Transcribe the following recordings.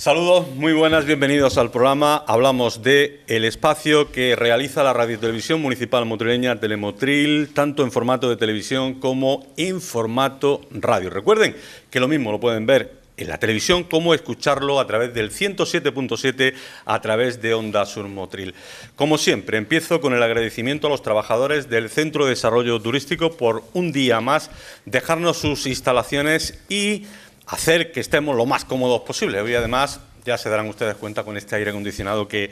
Saludos, muy buenas, bienvenidos al programa. Hablamos de el espacio que realiza la Radio Televisión Municipal Motrileña Telemotril, tanto en formato de televisión como en formato radio. Recuerden que lo mismo lo pueden ver en la televisión como escucharlo a través del 107.7 a través de Onda Sur Motril. Como siempre, empiezo con el agradecimiento a los trabajadores del Centro de Desarrollo Turístico por un día más dejarnos sus instalaciones y hacer que estemos lo más cómodos posible. Hoy además ya se darán ustedes cuenta con este aire acondicionado que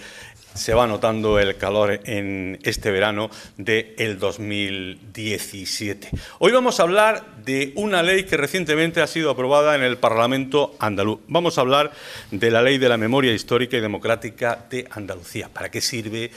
se va notando el calor en este verano del 2017. Hoy vamos a hablar de una ley que recientemente ha sido aprobada en el Parlamento andaluz. Vamos a hablar de la Ley de la Memoria Histórica y Democrática de Andalucía. ¿Para qué sirve?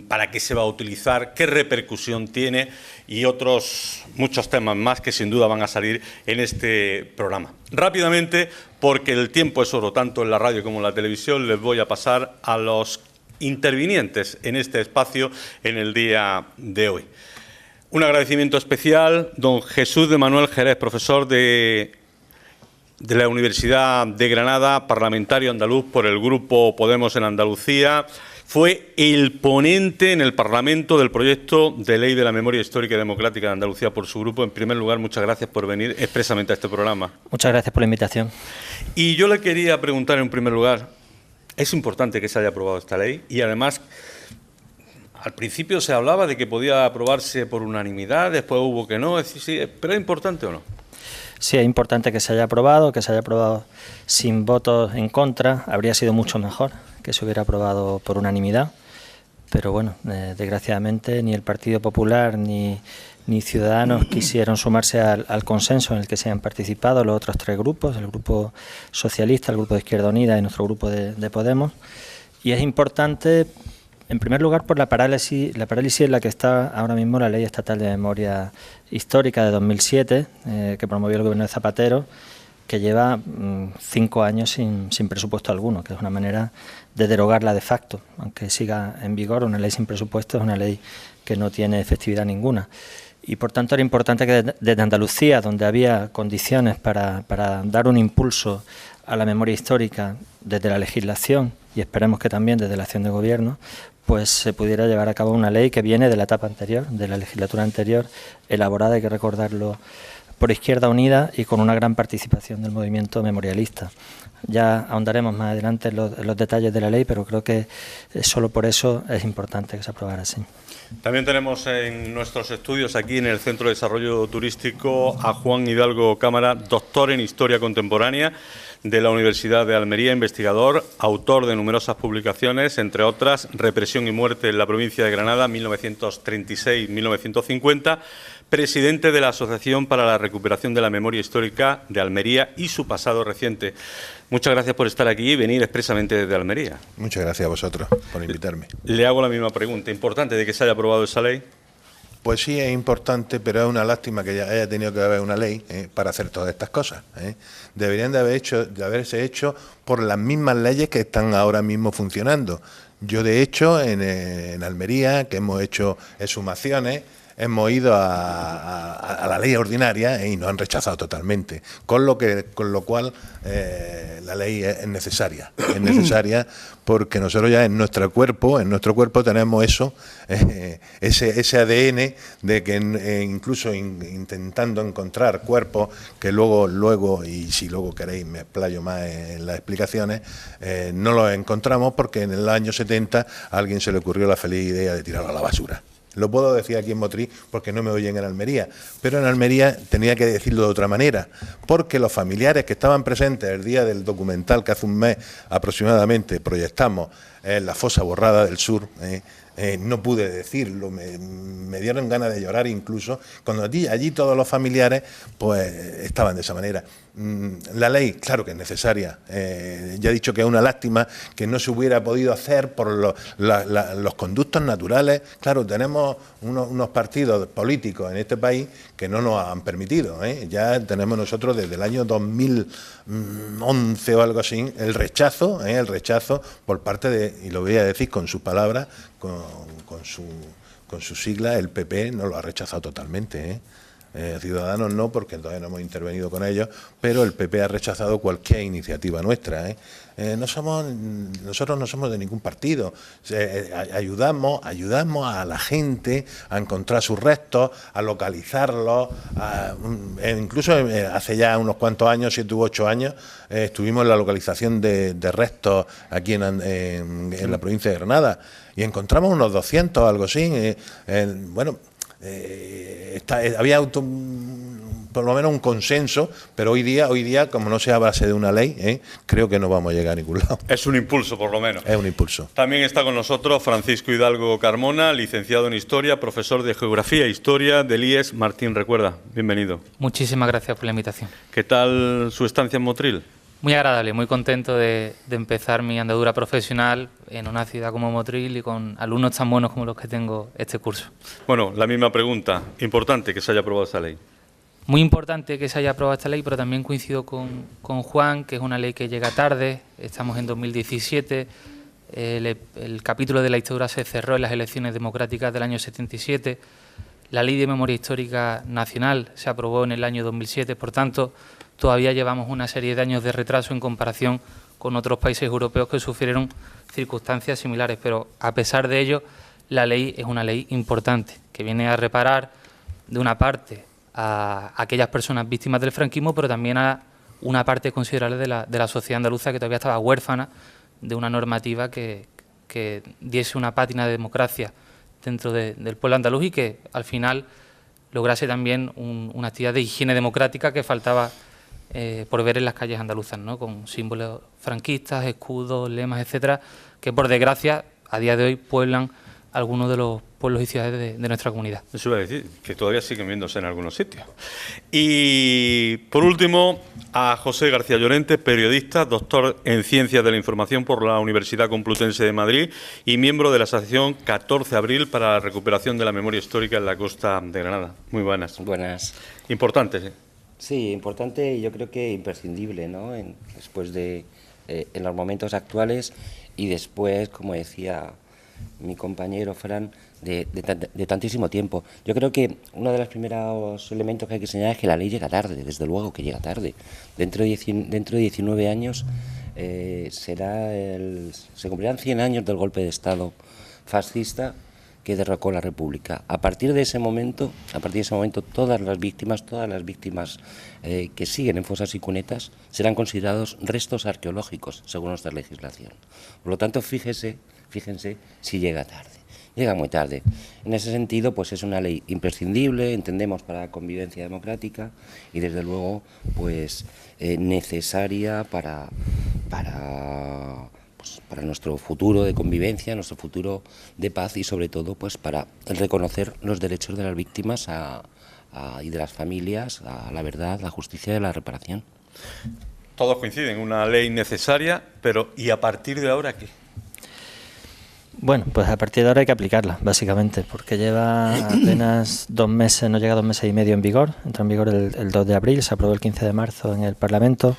¿Para qué se va a utilizar? ¿Qué repercusión tiene? Y otros muchos temas más que sin duda van a salir en este programa. Rápidamente, porque el tiempo es oro tanto en la radio como en la televisión, les voy a pasar a los intervinientes en este espacio en el día de hoy. Un agradecimiento especial, don Jesús de Manuel Jerez, profesor de la Universidad de Granada, parlamentario andaluz por el Grupo Podemos en Andalucía. Fue el ponente en el Parlamento del proyecto de Ley de la Memoria Histórica y Democrática de Andalucía por su grupo. En primer lugar, muchas gracias por venir expresamente a este programa. Muchas gracias por la invitación. Y yo le quería preguntar en primer lugar, es importante que se haya aprobado esta ley y además al principio se hablaba de que podía aprobarse por unanimidad, después hubo que no, ¿pero es importante o no? Sí, es importante que se haya aprobado sin votos en contra. Habría sido mucho mejor que se hubiera aprobado por unanimidad, pero bueno, desgraciadamente ni el Partido Popular ni Ciudadanos quisieron sumarse al consenso en el que se han participado los otros tres grupos, el Grupo Socialista, el Grupo de Izquierda Unida y nuestro Grupo de Podemos. Y es importante, en primer lugar, por la parálisis en la que está ahora mismo la Ley Estatal de Memoria Histórica de 2007, que promovió el Gobierno de Zapatero, que lleva 5 años sin presupuesto alguno, que es una manera de derogarla de facto. Aunque siga en vigor, una ley sin presupuesto es una ley que no tiene efectividad ninguna. Y por tanto era importante que desde Andalucía, donde había condiciones para dar un impulso a la memoria histórica desde la legislación y esperemos que también desde la acción de gobierno, pues se pudiera llevar a cabo una ley que viene de la etapa anterior, de la legislatura anterior, elaborada, hay que recordarlo, por Izquierda Unida y con una gran participación del movimiento memorialista. Ya ahondaremos más adelante en los detalles de la ley, pero creo que solo por eso es importante que se aprobara así. También tenemos en nuestros estudios aquí en el Centro de Desarrollo Turístico a Juan Hidalgo Cámara, doctor en Historia Contemporánea de la Universidad de Almería, investigador, autor de numerosas publicaciones, entre otras Represión y muerte en la provincia de Granada, 1936-1950, presidente de la Asociación para la Recuperación de la Memoria Histórica de Almería y su pasado reciente. Muchas gracias por estar aquí y venir expresamente desde Almería. Muchas gracias a vosotros por invitarme. Le hago la misma pregunta. ¿Importante de que se haya aprobado esa ley? Pues sí, es importante, pero es una lástima que ya haya tenido que haber una ley para hacer todas estas cosas. Deberían de haberse hecho por las mismas leyes que están ahora mismo funcionando. Yo, de hecho, en Almería, que hemos hecho exhumaciones, hemos ido a la ley ordinaria y nos han rechazado totalmente, con lo cual la ley es necesaria porque nosotros ya en nuestro cuerpo tenemos eso, ese ADN de que incluso intentando encontrar cuerpos que luego y si luego queréis me explayo más en las explicaciones, no los encontramos porque en el año 70 a alguien se le ocurrió la feliz idea de tirarlo a la basura. Lo puedo decir aquí en Motril porque no me oyen en Almería, pero en Almería tenía que decirlo de otra manera, porque los familiares que estaban presentes el día del documental que hace un mes aproximadamente proyectamos en la fosa borrada del sur, no pude decirlo, me dieron ganas de llorar incluso, cuando allí todos los familiares pues estaban de esa manera. La ley, claro que es necesaria, ya he dicho que es una lástima que no se hubiera podido hacer por los conductos naturales. Claro, tenemos unos partidos políticos en este país que no nos han permitido, ya tenemos nosotros desde el año 2011 o algo así, el rechazo por parte de, y lo voy a decir con sus palabras, con su sigla, el PP nos lo ha rechazado totalmente, Ciudadanos no, porque todavía no hemos intervenido con ellos, pero el PP ha rechazado cualquier iniciativa nuestra. Nosotros no somos de ningún partido. Ayudamos a la gente a encontrar sus restos, a localizarlos. Incluso hace ya unos cuantos años, 7 u 8 años, estuvimos en la localización de restos aquí en la provincia de Granada y encontramos unos 200 o algo así. Había por lo menos un consenso, pero hoy día, como no sea a base de una ley, creo que no vamos a llegar a ningún lado. Es un impulso, por lo menos. Es un impulso. También está con nosotros Francisco Hidalgo Carmona, licenciado en Historia, profesor de Geografía e Historia del IES Martín Recuerda. Bienvenido. Muchísimas gracias por la invitación. ¿Qué tal su estancia en Motril? Muy agradable, muy contento de empezar mi andadura profesional en una ciudad como Motril y con alumnos tan buenos como los que tengo este curso. Bueno, la misma pregunta. Importante que se haya aprobado esa ley. Muy importante que se haya aprobado esta ley, pero también coincido con Juan, que es una ley que llega tarde. Estamos en 2017. El capítulo de la dictadura se cerró en las elecciones democráticas del año 77. La Ley de Memoria Histórica Nacional se aprobó en el año 2007. Por tanto, todavía llevamos una serie de años de retraso en comparación con otros países europeos que sufrieron circunstancias similares. Pero, a pesar de ello, la ley es una ley importante, que viene a reparar, de una parte, a aquellas personas víctimas del franquismo, pero también a una parte considerable de la sociedad andaluza que todavía estaba huérfana de una normativa que diese una pátina de democracia dentro del pueblo andaluz y que al final lograse también una actividad de higiene democrática que faltaba por ver en las calles andaluzas, ¿no? Con símbolos franquistas, escudos, lemas, etcétera, que por desgracia a día de hoy pueblan algunos de los pueblos y ciudades de nuestra comunidad. Eso iba a decir, que todavía siguen viéndose en algunos sitios. Y por último, a José García Llorente, periodista, doctor en Ciencias de la Información por la Universidad Complutense de Madrid y miembro de la Asociación 14 de Abril para la Recuperación de la Memoria Histórica en la Costa de Granada. Muy buenas. Buenas. Importante, ¿sí? Sí, importante y yo creo que imprescindible, ¿no? Después en los momentos actuales y después, como decía mi compañero Fran, de tantísimo tiempo. Yo creo que uno de los primeros elementos que hay que señalar es que la ley llega tarde, desde luego que llega tarde. Dentro de 19 años se cumplirán 100 años del golpe de Estado fascista que derrocó la República. A partir de ese momento, todas las víctimas que siguen en fosas y cunetas serán considerados restos arqueológicos, según nuestra legislación. Por lo tanto, fíjense si llega tarde. Llega muy tarde. En ese sentido, pues es una ley imprescindible, entendemos, para la convivencia democrática y, desde luego, pues necesaria para nuestro futuro de convivencia, nuestro futuro de paz y, sobre todo, pues para reconocer los derechos de las víctimas y de las familias a la verdad, la justicia y la reparación. Todos coinciden, una ley necesaria, pero ¿y a partir de ahora qué? Bueno, pues a partir de ahora hay que aplicarla, básicamente, porque lleva apenas 2 meses, no llega a 2 meses y medio en vigor. Entró en vigor el 2 de abril, se aprobó el 15 de marzo en el Parlamento.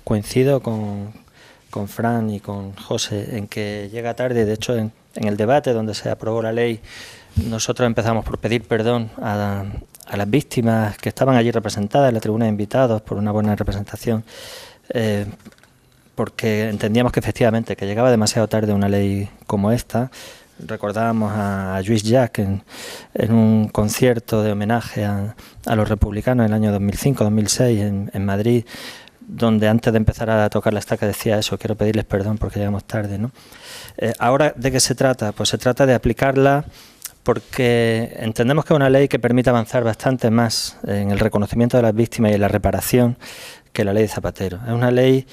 Coincido con Fran y con José en que llega tarde. De hecho, en el debate donde se aprobó la ley, nosotros empezamos por pedir perdón a las víctimas que estaban allí representadas en la tribuna de invitados por una buena representación, porque entendíamos que efectivamente que llegaba demasiado tarde una ley como esta. Recordábamos a Lluís Llach en un concierto de homenaje a los republicanos en el año 2005-2006 en Madrid, donde antes de empezar a tocar la estaca decía eso: quiero pedirles perdón porque llegamos tarde, ¿no? Ahora, ¿de qué se trata? Pues se trata de aplicarla porque entendemos que es una ley que permite avanzar bastante más en el reconocimiento de las víctimas y en la reparación que la ley de Zapatero. Es una ley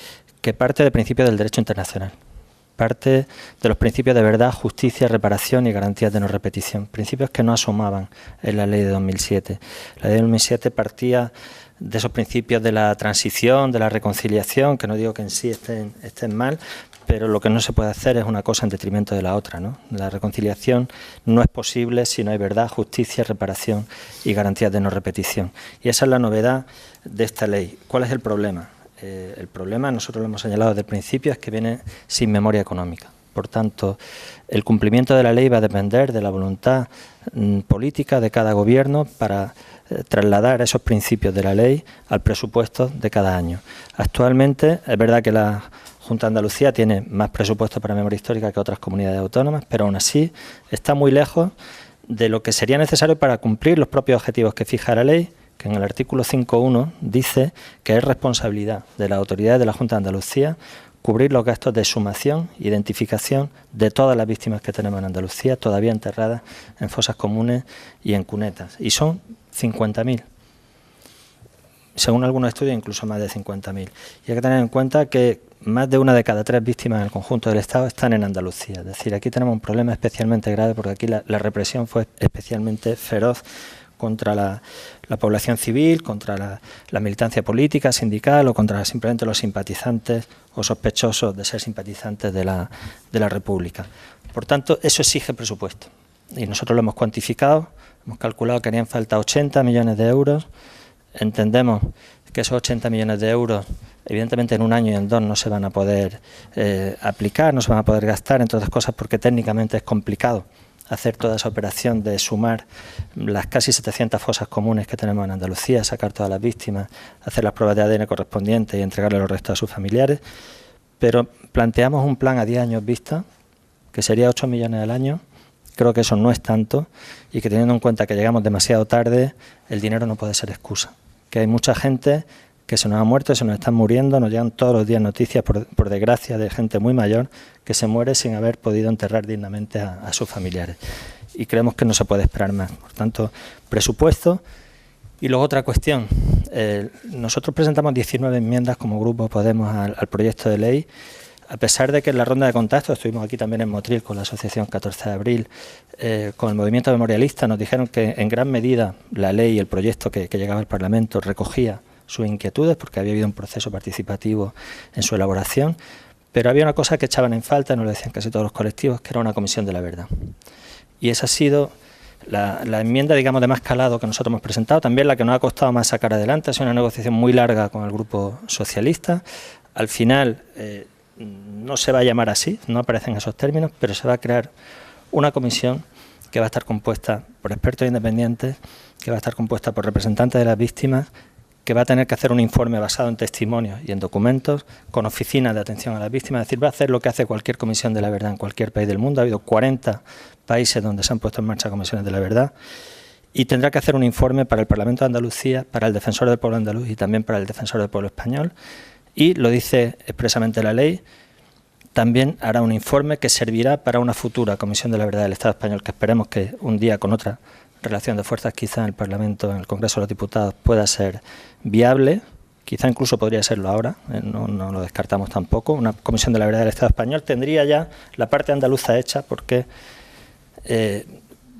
que parte del principio del derecho internacional, parte de los principios de verdad, justicia, reparación y garantías de no repetición, principios que no asomaban en la ley de 2007. La ley de 2007 partía de esos principios de la transición, de la reconciliación, que no digo que en sí estén mal, pero lo que no se puede hacer es una cosa en detrimento de la otra, ¿no? La reconciliación no es posible si no hay verdad, justicia, reparación y garantías de no repetición. Y esa es la novedad de esta ley. ¿Cuál es el problema? El problema, nosotros lo hemos señalado desde el principio, es que viene sin memoria económica. Por tanto, el cumplimiento de la ley va a depender de la voluntad política de cada gobierno para trasladar esos principios de la ley al presupuesto de cada año. Actualmente es verdad que la Junta de Andalucía tiene más presupuesto para memoria histórica que otras comunidades autónomas, pero aún así está muy lejos de lo que sería necesario para cumplir los propios objetivos que fija la ley, que en el artículo 5.1 dice que es responsabilidad de las autoridades de la Junta de Andalucía cubrir los gastos de exhumación, identificación de todas las víctimas que tenemos en Andalucía, todavía enterradas en fosas comunes y en cunetas. Y son 50.000. Según algunos estudios, incluso más de 50.000. Y hay que tener en cuenta que más de 1 de cada 3 víctimas en el conjunto del Estado están en Andalucía. Es decir, aquí tenemos un problema especialmente grave porque aquí la represión fue especialmente feroz contra la población civil, contra la militancia política, sindical o contra simplemente los simpatizantes o sospechosos de ser simpatizantes de la República. Por tanto, eso exige presupuesto. Y nosotros lo hemos cuantificado, hemos calculado que harían falta 80 millones de euros. Entendemos que esos 80 millones de euros, evidentemente en un año y en 2 no se van a poder aplicar, no se van a poder gastar, entre otras cosas porque técnicamente es complicado hacer toda esa operación de sumar las casi 700 fosas comunes que tenemos en Andalucía, sacar todas las víctimas, hacer las pruebas de ADN correspondientes y entregarle los restos a sus familiares. Pero planteamos un plan a 10 años vista, que sería 8 millones al año. Creo que eso no es tanto y que teniendo en cuenta que llegamos demasiado tarde, el dinero no puede ser excusa. Que hay mucha gente que se nos ha muerto, se nos están muriendo, nos llegan todos los días noticias, por desgracia, de gente muy mayor que se muere sin haber podido enterrar dignamente a sus familiares. Y creemos que no se puede esperar más. Por tanto, presupuesto. Y luego otra cuestión. Nosotros presentamos 19 enmiendas como Grupo Podemos al proyecto de ley. A pesar de que en la ronda de contacto, estuvimos aquí también en Motril con la Asociación 14 de Abril, con el movimiento memorialista, nos dijeron que en gran medida la ley y el proyecto que llegaba al Parlamento recogía sus inquietudes porque había habido un proceso participativo en su elaboración, pero había una cosa que echaban en falta, nos lo decían casi todos los colectivos, que era una comisión de la verdad. Y esa ha sido la enmienda, digamos, de más calado que nosotros hemos presentado, también la que nos ha costado más sacar adelante. Ha sido una negociación muy larga con el Grupo Socialista. Al final no se va a llamar así, no aparecen esos términos, pero se va a crear una comisión que va a estar compuesta por expertos independientes, que va a estar compuesta por representantes de las víctimas, que va a tener que hacer un informe basado en testimonios y en documentos, con oficinas de atención a las víctimas. Es decir, va a hacer lo que hace cualquier comisión de la verdad en cualquier país del mundo. Ha habido 40 países donde se han puesto en marcha comisiones de la verdad. Y tendrá que hacer un informe para el Parlamento de Andalucía, para el Defensor del Pueblo andaluz y también para el Defensor del Pueblo español. Y, lo dice expresamente la ley, también hará un informe que servirá para una futura Comisión de la Verdad del Estado español, que esperemos que un día con otra relación de fuerzas quizá en el Parlamento, en el Congreso de los Diputados, pueda ser viable, quizá incluso podría serlo ahora, no lo descartamos tampoco. Una Comisión de la Verdad del Estado español tendría ya la parte andaluza hecha porque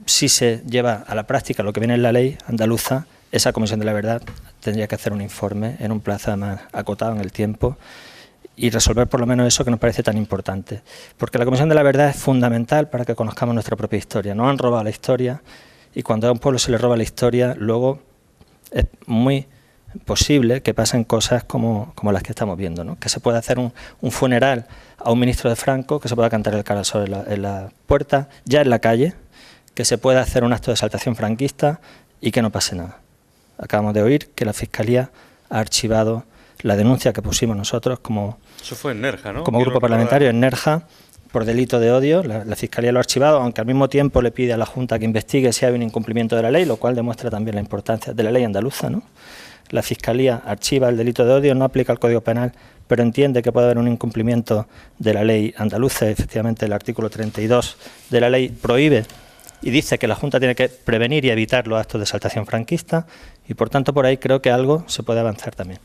si se lleva a la práctica lo que viene en la ley andaluza, esa Comisión de la Verdad tendría que hacer un informe en un plazo además acotado en el tiempo y resolver por lo menos eso que nos parece tan importante. Porque la Comisión de la Verdad es fundamental para que conozcamos nuestra propia historia. Nos han robado la historia y cuando a un pueblo se le roba la historia, luego es muy posible que pasen cosas como las que estamos viendo, ¿no? Que se pueda hacer un funeral a un ministro de Franco, que se pueda cantar el Cara al Sol en la puerta, ya en la calle, que se pueda hacer un acto de exaltación franquista y que no pase nada. Acabamos de oír que la Fiscalía ha archivado la denuncia que pusimos nosotros como, eso fue en Nerja, ¿no? Como grupo parlamentario en Nerja, por delito de odio. La Fiscalía lo ha archivado, aunque al mismo tiempo le pide a la Junta que investigue si hay un incumplimiento de la ley, lo cual demuestra también la importancia de la ley andaluza, ¿no? La Fiscalía archiva el delito de odio, no aplica el Código Penal, pero entiende que puede haber un incumplimiento de la ley andaluza. Efectivamente, el artículo 32 de la ley prohíbe y dice que la Junta tiene que prevenir y evitar los actos de exaltación franquista y, por tanto, por ahí creo que algo se puede avanzar también.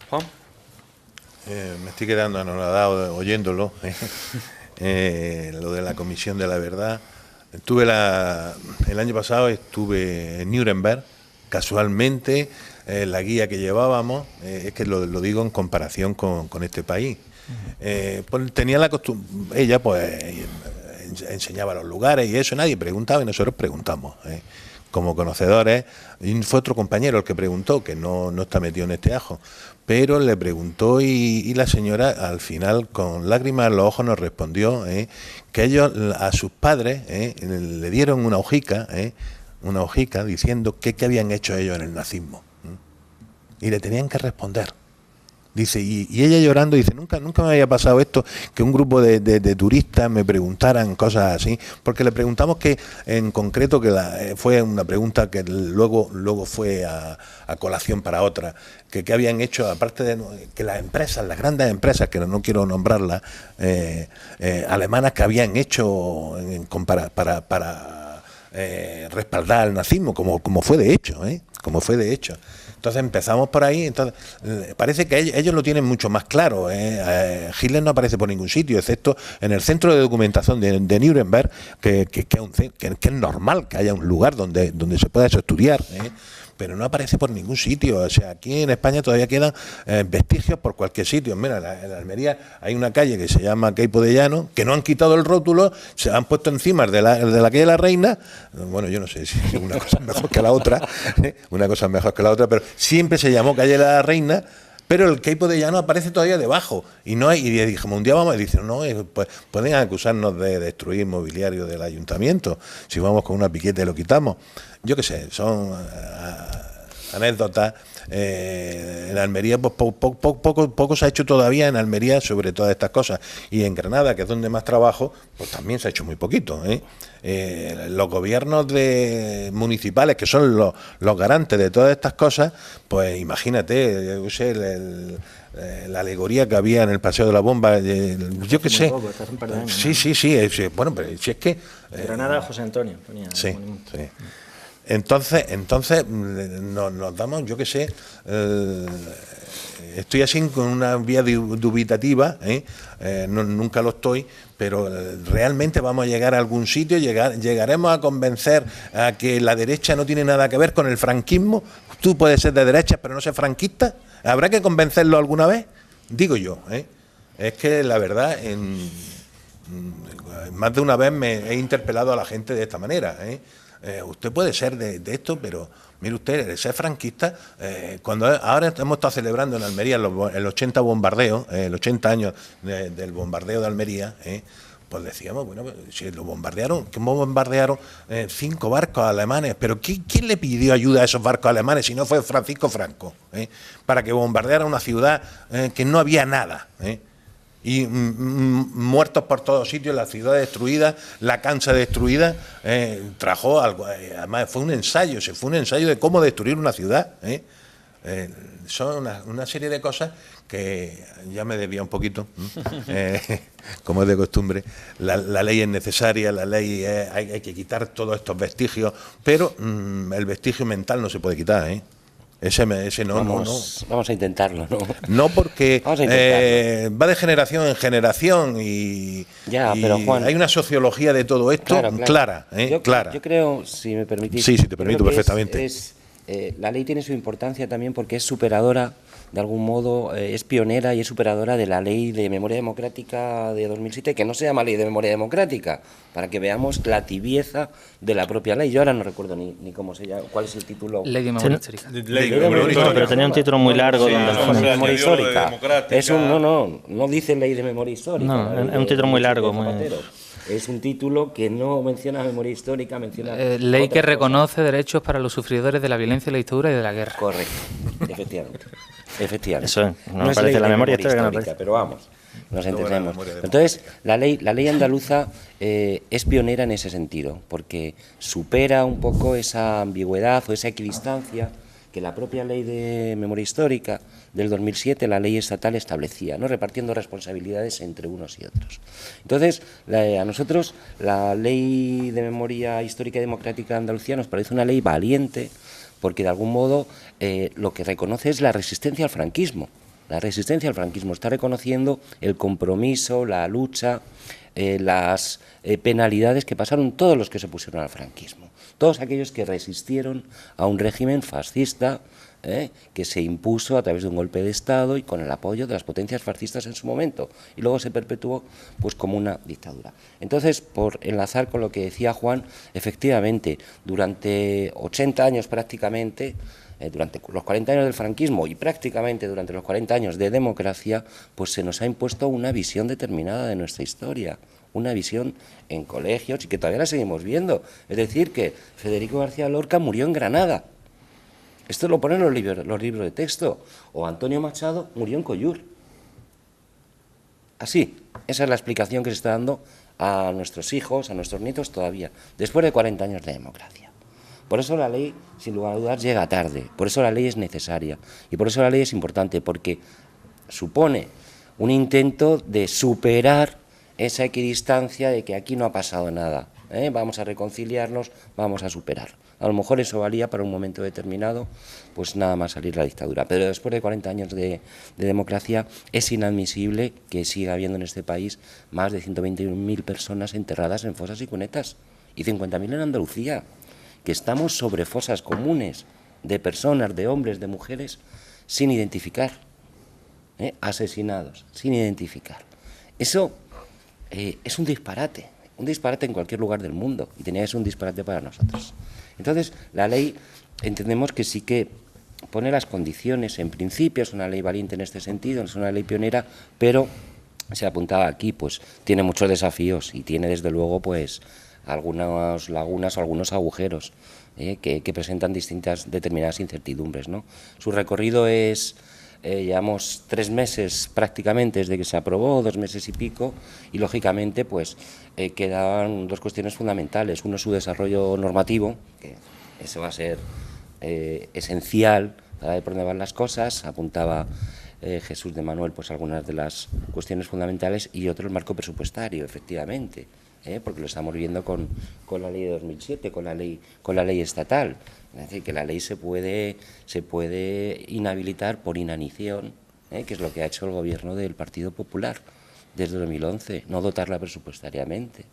Juan. Me estoy quedando anonadado oyéndolo. Lo de la Comisión de la Verdad. El año pasado estuve en Nuremberg, casualmente. La guía que llevábamos, es que lo digo en comparación con este país. Pues tenía la costumbre, ella pues enseñaba los lugares y eso, nadie preguntaba y nosotros preguntamos. como conocedores, y fue otro compañero el que preguntó, que no está metido en este ajo, pero le preguntó y la señora al final con lágrimas en los ojos nos respondió que ellos a sus padres le dieron una hojica diciendo qué habían hecho ellos en el nazismo, y le tenían que responder. Dice, y ella llorando dice, nunca me había pasado esto, que un grupo de turistas me preguntaran cosas así, porque le preguntamos que en concreto, que fue una pregunta que luego fue a colación para otra, que qué habían hecho, aparte de que las empresas, las grandes empresas, que no quiero nombrarlas, alemanas, que habían hecho para respaldar al nazismo, como fue de hecho, como fue de hecho. Entonces empezamos por ahí. Entonces parece que ellos lo tienen mucho más claro. Hitler no aparece por ningún sitio, excepto en el centro de documentación de Nuremberg, que es normal que haya un lugar donde se pueda eso estudiar, pero no aparece por ningún sitio. O sea, aquí en España todavía quedan vestigios por cualquier sitio. Mira, en Almería hay una calle que se llama Queipo de Llano, que no han quitado el rótulo, se han puesto encima de la calle de la Reina. Bueno, yo no sé si una cosa es mejor que la otra, pero siempre se llamó calle de la Reina. Pero el Queipo de Llano aparece todavía debajo y no hay, y dijimos, un día vamos a decir, no, pues pueden acusarnos de destruir mobiliario del ayuntamiento, si vamos con una piqueta y lo quitamos. Yo qué sé, son anécdotas. En Almería pues poco se ha hecho todavía en Almería sobre todas estas cosas, y en Granada, que es donde más trabajo, pues también se ha hecho muy poquito. Los gobiernos municipales, que son los garantes de todas estas cosas, pues imagínate, la alegoría que había en el Paseo de la Bomba, yo qué sé. Sí, bueno, pero si es que Granada, José Antonio ponía. Sí. Entonces nos damos, yo qué sé, estoy así con una vía dubitativa, nunca lo estoy, pero realmente vamos a llegar a algún sitio, llegaremos a convencer a que la derecha no tiene nada que ver con el franquismo. Tú puedes ser de derecha pero no ser franquista. ¿Habrá que convencerlo alguna vez? Digo yo, es que la verdad, más de una vez me he interpelado a la gente de esta manera, usted puede ser de esto, pero mire usted, el ser franquista, ahora hemos estado celebrando en Almería el 80 bombardeo, el 80 años del bombardeo de Almería, pues decíamos, bueno, si lo bombardearon, ¿cómo bombardearon 5 barcos alemanes? Pero ¿quién le pidió ayuda a esos barcos alemanes si no fue Francisco Franco? Para que bombardeara una ciudad que no había nada, y muertos por todos sitios, la ciudad destruida, la cancha destruida, trajo algo, además fue un ensayo de cómo destruir una ciudad, son una serie de cosas que ya me desvía un poquito, como es de costumbre. La ley es necesaria, la ley hay que quitar todos estos vestigios, pero el vestigio mental no se puede quitar, Ese no. Vamos a intentarlo, ¿no? No, porque va de generación en generación y pero Juan, hay una sociología de todo esto clara. Clara. Yo creo, si me permitís... Sí, te permito perfectamente. La ley tiene su importancia también porque es superadora, de algún modo, es pionera y es superadora de la Ley de Memoria Democrática de 2007, que no se llama Ley de Memoria Democrática, para que veamos la tibieza de la propia ley. Yo ahora no recuerdo ni cómo se llama, cuál es el título. Ley de Memoria Histórica. Pero tenía un título muy largo donde pone Memoria Histórica. No dice Ley de Memoria Histórica. No, es un título muy largo. Es un título que no menciona memoria histórica, menciona... ley que reconoce derechos para los sufridores de la violencia, la dictadura y de la guerra. Correcto, efectivamente. Eso no aparece la memoria histórica, pero vamos, nos entendemos. Entonces, la ley andaluza es pionera en ese sentido, porque supera un poco esa ambigüedad o esa equidistancia que la propia Ley de Memoria Histórica del 2007, la ley estatal, establecía, ¿no? Repartiendo responsabilidades entre unos y otros. Entonces, a nosotros la Ley de Memoria Histórica y Democrática de Andalucía nos parece una ley valiente, porque de algún modo lo que reconoce es la resistencia al franquismo. La resistencia al franquismo está reconociendo el compromiso, la lucha, las penalidades que pasaron todos los que se pusieron al franquismo. Todos aquellos que resistieron a un régimen fascista que se impuso a través de un golpe de Estado y con el apoyo de las potencias fascistas en su momento, y luego se perpetuó pues como una dictadura. Entonces, por enlazar con lo que decía Juan, efectivamente, durante 80 años prácticamente, durante los 40 años del franquismo y prácticamente durante los 40 años de democracia, pues se nos ha impuesto una visión determinada de nuestra historia, una visión en colegios y que todavía la seguimos viendo. Es decir, que Federico García Lorca murió en Granada. Esto lo ponen los libros de texto. O Antonio Machado murió en Coyur. Así, esa es la explicación que se está dando a nuestros hijos, a nuestros nietos todavía, después de 40 años de democracia. Por eso la ley, sin lugar a dudas, llega tarde, por eso la ley es necesaria y por eso la ley es importante, porque supone un intento de superar esa equidistancia de que aquí no ha pasado nada, vamos a reconciliarnos, vamos a superar. A lo mejor eso valía para un momento determinado, pues nada más salir la dictadura, pero después de 40 años de democracia es inadmisible que siga habiendo en este país más de 121.000 personas enterradas en fosas y cunetas y 50.000 en Andalucía, que estamos sobre fosas comunes de personas, de hombres, de mujeres, sin identificar, asesinados, sin identificar. Eso es un disparate en cualquier lugar del mundo, y tenía que ser un disparate para nosotros. Entonces, la ley, entendemos que sí que pone las condiciones, en principio es una ley valiente en este sentido, es una ley pionera, pero se apuntaba aquí, pues tiene muchos desafíos y tiene desde luego pues algunas lagunas o algunos agujeros que presentan determinadas incertidumbres, ¿no? Su recorrido es, llevamos 3 meses prácticamente desde que se aprobó, 2 meses y pico, y lógicamente pues quedan 2 cuestiones fundamentales. Uno, su desarrollo normativo, que eso va a ser esencial para ver por dónde van las cosas. Apuntaba Jesús de Manuel pues algunas de las cuestiones fundamentales, y otro, el marco presupuestario, efectivamente, porque lo estamos viendo con la ley de 2007, con la ley estatal. Es decir, que la ley se puede inhabilitar por inanición, que es lo que ha hecho el gobierno del Partido Popular desde 2011, no dotarla presupuestariamente.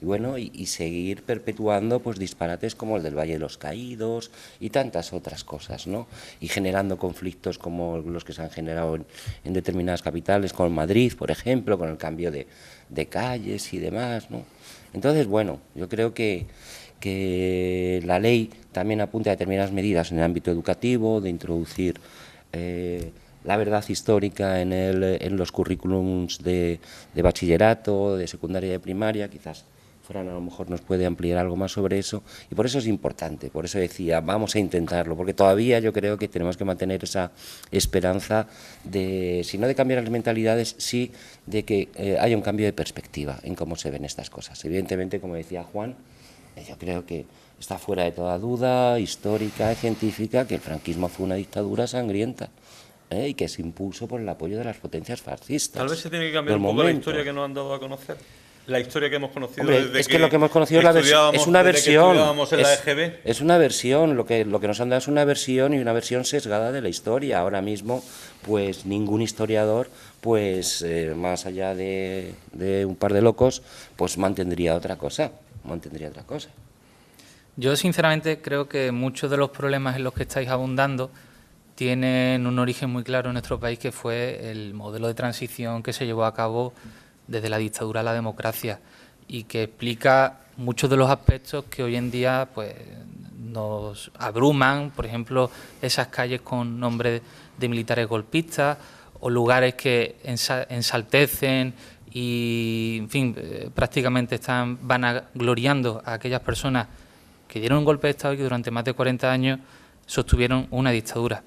Y bueno, y seguir perpetuando pues disparates como el del Valle de los Caídos y tantas otras cosas, ¿no? Y generando conflictos como los que se han generado en determinadas capitales, como en Madrid, por ejemplo, con el cambio de calles y demás, ¿no? Entonces, bueno, yo creo que la ley también apunta a determinadas medidas en el ámbito educativo, de introducir la verdad histórica en los currículums de bachillerato, de secundaria y de primaria. Quizás Fran a lo mejor nos puede ampliar algo más sobre eso, y por eso es importante, por eso decía, vamos a intentarlo, porque todavía yo creo que tenemos que mantener esa esperanza de, si no de cambiar las mentalidades, sí de que haya un cambio de perspectiva en cómo se ven estas cosas. Evidentemente, como decía Juan, yo creo que está fuera de toda duda histórica y científica que el franquismo fue una dictadura sangrienta, y que se impuso por el apoyo de las potencias fascistas. Tal vez se tiene que cambiar un poco la historia que nos han dado a conocer. La historia que hemos conocido. Hombre, desde es que lo que hemos conocido es una versión. En la EGB. Es una versión, lo que nos han dado es una versión, y una versión sesgada de la historia. Ahora mismo, pues ningún historiador, pues más allá de un par de locos, pues mantendría otra cosa. Yo sinceramente creo que muchos de los problemas en los que estáis abundando tienen un origen muy claro en nuestro país, que fue el modelo de transición que se llevó a cabo desde la dictadura a la democracia, y que explica muchos de los aspectos que hoy en día pues nos abruman, por ejemplo, esas calles con nombres de militares golpistas, o lugares que ensaltecen y, en fin, prácticamente están vanagloriando a aquellas personas que dieron un golpe de Estado y que durante más de 40 años sostuvieron una dictadura.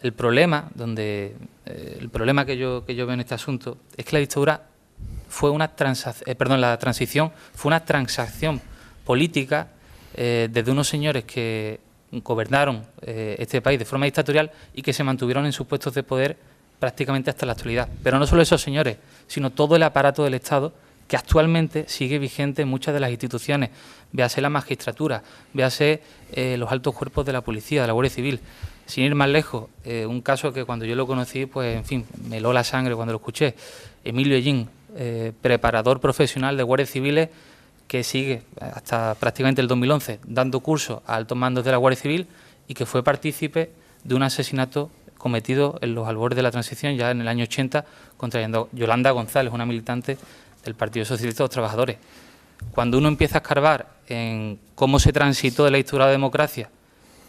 El problema que yo veo en este asunto es que la dictadura fue la transición fue una transacción política desde unos señores que gobernaron este país de forma dictatorial y que se mantuvieron en sus puestos de poder prácticamente hasta la actualidad. Pero no solo esos señores, sino todo el aparato del Estado, que actualmente sigue vigente en muchas de las instituciones, véase la magistratura, véase los altos cuerpos de la policía, de la Guardia Civil. Sin ir más lejos, un caso que cuando yo lo conocí, pues en fin, me heló la sangre cuando lo escuché. Emilio Ellín, preparador profesional de guardias civiles, que sigue hasta prácticamente el 2011 dando curso a altos mandos de la Guardia Civil y que fue partícipe de un asesinato cometido en los albores de la transición ya en el año 80 contra Yolanda González, una militante del Partido Socialista de los Trabajadores. Cuando uno empieza a escarbar en cómo se transitó de la dictadura a la democracia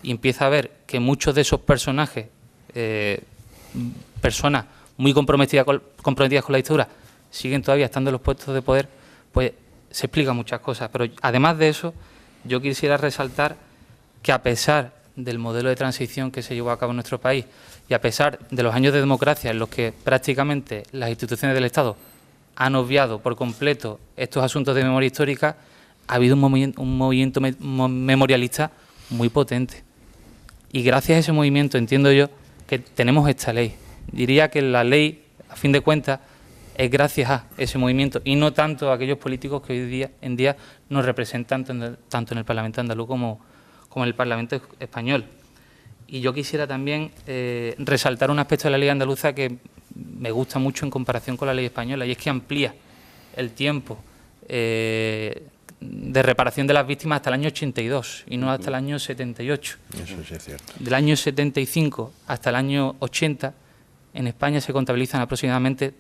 y empieza a ver que muchos de esos personajes, personas muy comprometidas con la dictadura, siguen todavía estando en los puestos de poder, pues se explican muchas cosas. Pero además de eso, yo quisiera resaltar que a pesar del modelo de transición que se llevó a cabo en nuestro país y a pesar de los años de democracia en los que prácticamente las instituciones del Estado han obviado por completo estos asuntos de memoria histórica, ha habido un movimiento memorialista muy potente. Y gracias a ese movimiento entiendo yo que tenemos esta ley. Diría que la ley, a fin de cuentas, es gracias a ese movimiento y no tanto a aquellos políticos que hoy en día nos representan tanto en el Parlamento andaluz como en el Parlamento español. Y yo quisiera también resaltar un aspecto de la ley andaluza que me gusta mucho en comparación con la ley española, y es que amplía el tiempo de reparación de las víctimas hasta el año 82 y no hasta el año 78. Eso sí es cierto. Del año 75 hasta el año 80, en España se contabilizan aproximadamente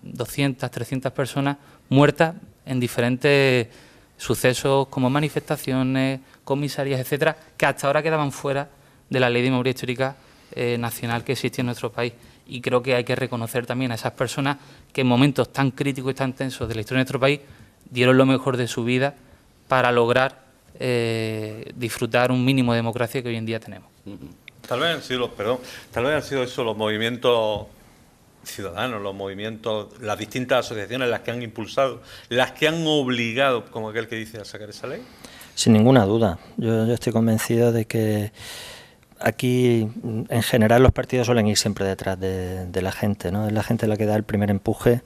200, 300 personas muertas en diferentes sucesos como manifestaciones, comisarías, etcétera, que hasta ahora quedaban fuera de la ley de memoria histórica nacional que existe en nuestro país. Y creo que hay que reconocer también a esas personas que en momentos tan críticos y tan tensos de la historia de nuestro país dieron lo mejor de su vida para lograr disfrutar un mínimo de democracia que hoy en día tenemos. Tal vez han sido eso los movimientos ciudadanos, los movimientos, las distintas asociaciones las que han impulsado, las que han obligado, como aquel que dice, a sacar esa ley. Sin ninguna duda. Yo estoy convencido de que aquí, en general, los partidos suelen ir siempre detrás de la gente, ¿no? Es la gente la que da el primer empuje,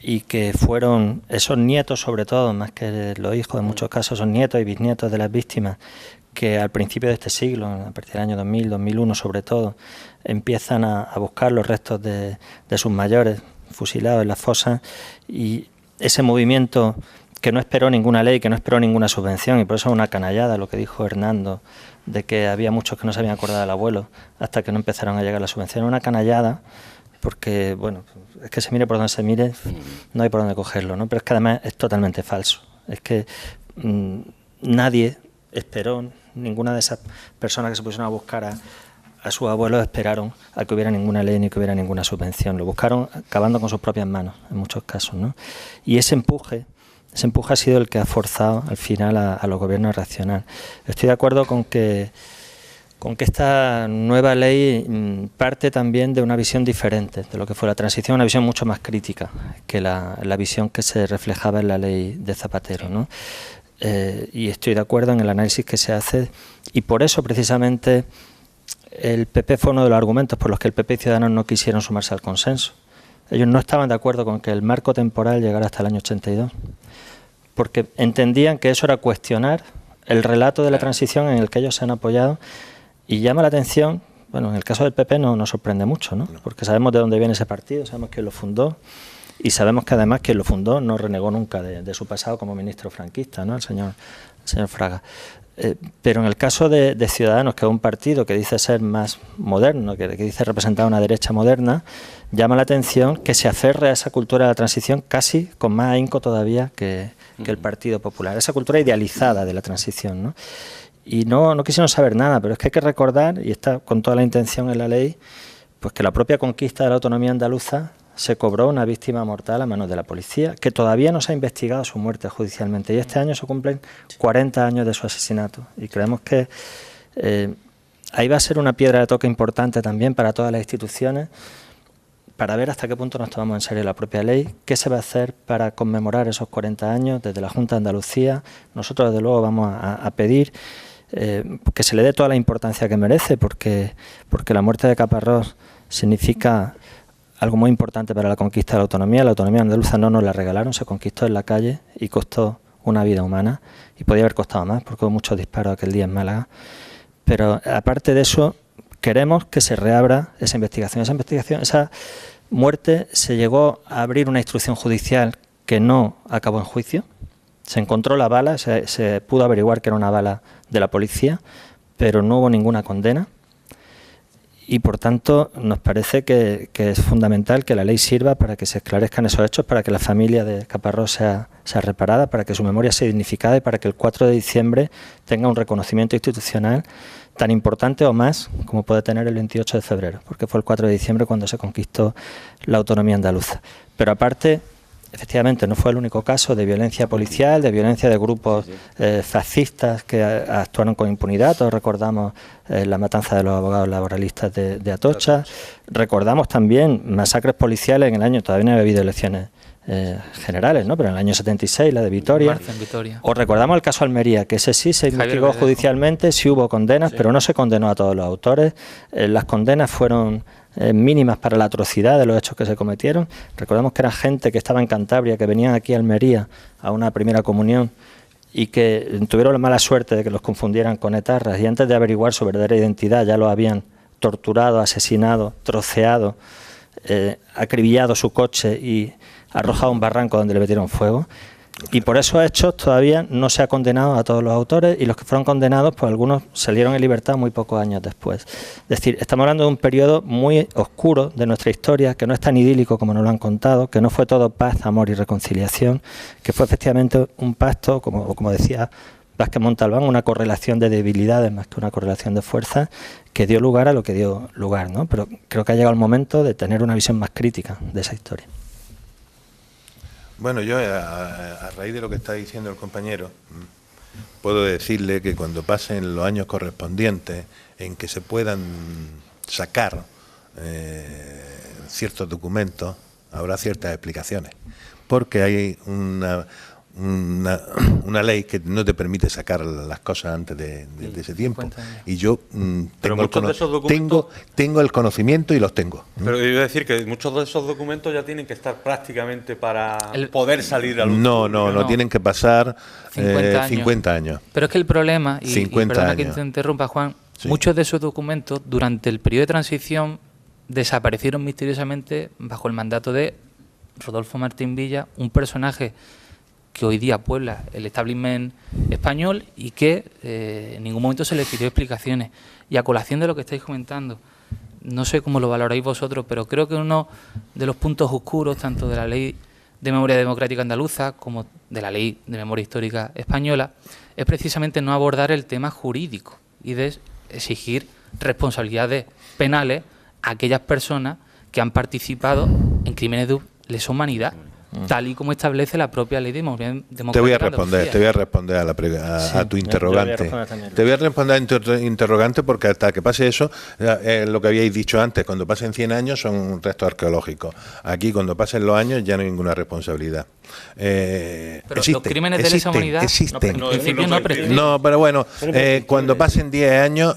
y que fueron esos nietos, sobre todo, más que los hijos, en muchos casos son nietos y bisnietos de las víctimas, que al principio de este siglo, a partir del año 2000, 2001 sobre todo, empiezan a buscar los restos de sus mayores fusilados en las fosas, y ese movimiento que no esperó ninguna ley, que no esperó ninguna subvención, y por eso es una canallada lo que dijo Hernando, de que había muchos que no se habían acordado del abuelo hasta que no empezaron a llegar las subvenciones. Una canallada porque, bueno, es que se mire por donde se mire, no hay por dónde cogerlo, ¿no? Pero es que además es totalmente falso. Es que nadie esperó, ninguna de esas personas que se pusieron a buscar a sus abuelos esperaron a que hubiera ninguna ley ni que hubiera ninguna subvención. Lo buscaron acabando con sus propias manos, en muchos casos, ¿no? Y ese empuje ha sido el que ha forzado al final a los gobiernos a reaccionar. Estoy de acuerdo con que esta nueva ley parte también de una visión diferente de lo que fue la transición, una visión mucho más crítica que la visión que se reflejaba en la ley de Zapatero, ¿no? Y estoy de acuerdo en el análisis que se hace, y por eso precisamente el PP fue uno de los argumentos por los que el PP y Ciudadanos no quisieron sumarse al consenso. Ellos no estaban de acuerdo con que el marco temporal llegara hasta el año 82, porque entendían que eso era cuestionar el relato de la transición en el que ellos se han apoyado. Y llama la atención, bueno, en el caso del PP no nos sorprende mucho, ¿no? Porque sabemos de dónde viene ese partido, sabemos quién lo fundó, y sabemos que además quien lo fundó no renegó nunca de su pasado como ministro franquista, ¿no? El señor Fraga. Pero en el caso de Ciudadanos, que es un partido que dice ser más moderno, que dice representar una derecha moderna, llama la atención que se aferre a esa cultura de la transición casi con más ahínco todavía que el Partido Popular, esa cultura idealizada de la transición, ¿no? Y no quisieron saber nada, pero es que hay que recordar, y está con toda la intención en la ley, pues que la propia conquista de la autonomía andaluza se cobró una víctima mortal a manos de la policía, que todavía no se ha investigado su muerte judicialmente, y este año se cumplen 40 años de su asesinato, y creemos que ahí va a ser una piedra de toque importante también para todas las instituciones, para ver hasta qué punto nos tomamos en serio la propia ley, qué se va a hacer para conmemorar esos 40 años desde la Junta de Andalucía. Nosotros desde luego vamos a pedir que se le dé toda la importancia que merece, porque la muerte de Caparrós significa algo muy importante para la conquista de la autonomía. La autonomía andaluza no nos la regalaron, se conquistó en la calle y costó una vida humana, y podía haber costado más porque hubo muchos disparos aquel día en Málaga. Pero aparte de eso, queremos que se reabra esa investigación. Esa muerte se llegó a abrir una instrucción judicial que no acabó en juicio, Se encontró la bala, se pudo averiguar que era una bala de la policía, pero no hubo ninguna condena. Y por tanto nos parece que es fundamental que la ley sirva para que se esclarezcan esos hechos, para que la familia de Caparrós sea reparada, para que su memoria sea dignificada y para que el 4 de diciembre tenga un reconocimiento institucional tan importante o más como puede tener el 28 de febrero, porque fue el 4 de diciembre cuando se conquistó la autonomía andaluza. Pero aparte, efectivamente, no fue el único caso de violencia policial, de violencia de grupos fascistas que actuaron con impunidad. Todos recordamos la matanza de los abogados laboralistas de Atocha. Recordamos también masacres policiales en el año, todavía no había habido elecciones generales, ¿no? Pero en el año 76, la de Vitoria. O recordamos el caso Almería, que ese sí se investigó judicialmente, sí hubo condenas, pero no se condenó a todos los autores. Las condenas fueron mínimas para la atrocidad de los hechos que se cometieron. Recordemos que era gente que estaba en Cantabria, que venían aquí a Almería a una primera comunión y que tuvieron la mala suerte de que los confundieran con etarras y antes de averiguar su verdadera identidad ya los habían torturado, asesinado, troceado, acribillado su coche y arrojado a un barranco donde le metieron fuego. Y por esos hechos todavía no se ha condenado a todos los autores y los que fueron condenados, pues algunos salieron en libertad muy pocos años después. Es decir, estamos hablando de un periodo muy oscuro de nuestra historia, que no es tan idílico como nos lo han contado, que no fue todo paz, amor y reconciliación, que fue efectivamente un pacto, como decía Vázquez Montalbán, una correlación de debilidades más que una correlación de fuerzas, que dio lugar a lo que dio lugar, ¿no? Pero creo que ha llegado el momento de tener una visión más crítica de esa historia. Bueno, yo a raíz de lo que está diciendo el compañero, puedo decirle que cuando pasen los años correspondientes en que se puedan sacar ciertos documentos, habrá ciertas explicaciones, porque hay una ley que no te permite sacar las cosas antes de ese tiempo. Y yo tengo el conocimiento y los tengo. Pero yo iba a decir que muchos de esos documentos ya tienen que estar prácticamente para poder salir a luz. No, tienen que pasar 50 años. Pero es que el problema, y perdona que te interrumpa, Juan, sí, muchos de esos documentos durante el periodo de transición desaparecieron misteriosamente bajo el mandato de Rodolfo Martín Villa, un personaje que hoy día puebla el establishment español y que en ningún momento se le pidió explicaciones. Y a colación de lo que estáis comentando, no sé cómo lo valoráis vosotros, pero creo que uno de los puntos oscuros, tanto de la Ley de Memoria Democrática Andaluza como de la Ley de Memoria Histórica Española, es precisamente no abordar el tema jurídico y de exigir responsabilidades penales a aquellas personas que han participado en crímenes de lesa humanidad, tal y como establece la propia Ley de Memoria Democrática. Te voy a responder a tu interrogante. Te voy a responder a tu interrogante porque hasta que pase eso, lo que habíais dicho antes, cuando pasen 100 años son restos arqueológicos. Aquí, cuando pasen los años, ya no hay ninguna responsabilidad. Pero los crímenes de lesa humanidad existen. No, pero bueno, cuando pasen 10 años,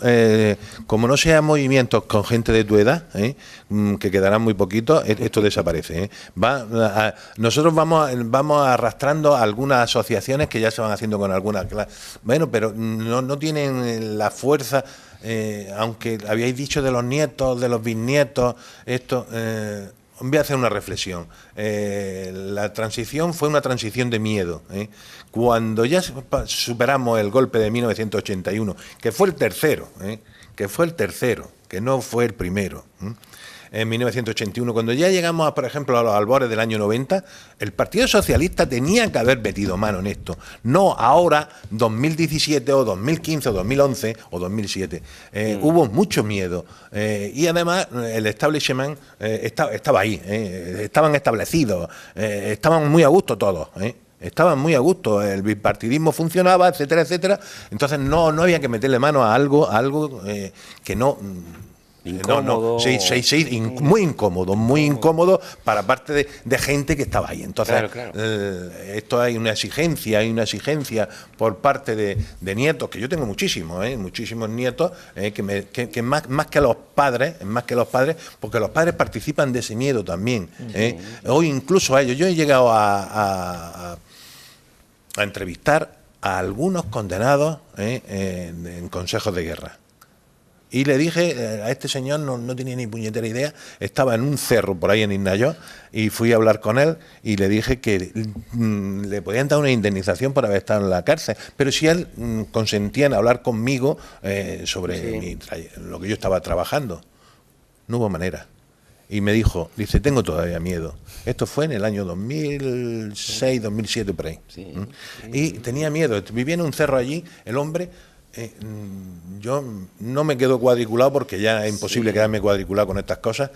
como no sean movimientos con gente de tu edad, que quedarán muy poquitos, esto desaparece. Nosotros vamos arrastrando algunas asociaciones que ya se van haciendo con algunas clases. Bueno, pero no tienen la fuerza, aunque habíais dicho de los nietos, de los bisnietos, esto... voy a hacer una reflexión. La transición fue una transición de miedo. Cuando ya superamos el golpe de 1981, que fue el tercero, que no fue el primero, en 1981, cuando ya llegamos, por ejemplo, a los albores del año 90, el Partido Socialista tenía que haber metido mano en esto. No ahora, 2017 o 2015 o 2011 o 2007. Hubo mucho miedo. Y además el establishment estaba ahí, estaban establecidos, estaban muy a gusto todos. Estaban muy a gusto, el bipartidismo funcionaba, etcétera, etcétera. Entonces no había que meterle mano a algo que no... Incómodo. Muy incómodo para parte de gente que estaba ahí. Entonces, claro. Esto hay una exigencia por parte de nietos, que yo tengo muchísimos nietos, que más que los padres, porque los padres participan de ese miedo también. Hoy incluso a ellos, yo he llegado a entrevistar a algunos condenados en consejos de guerra. Y le dije, a este señor no tenía ni puñetera idea, estaba en un cerro por ahí en Isnayó, y fui a hablar con él y le dije que le podían dar una indemnización por haber estado en la cárcel, pero si él consentía en hablar conmigo sobre lo que yo estaba trabajando. No hubo manera. Y me dijo, dice, tengo todavía miedo. Esto fue en el año 2006, 2007, por ahí. Y tenía miedo, vivía en un cerro allí, el hombre... yo no me quedo cuadriculado porque ya es imposible quedarme cuadriculado con estas cosas.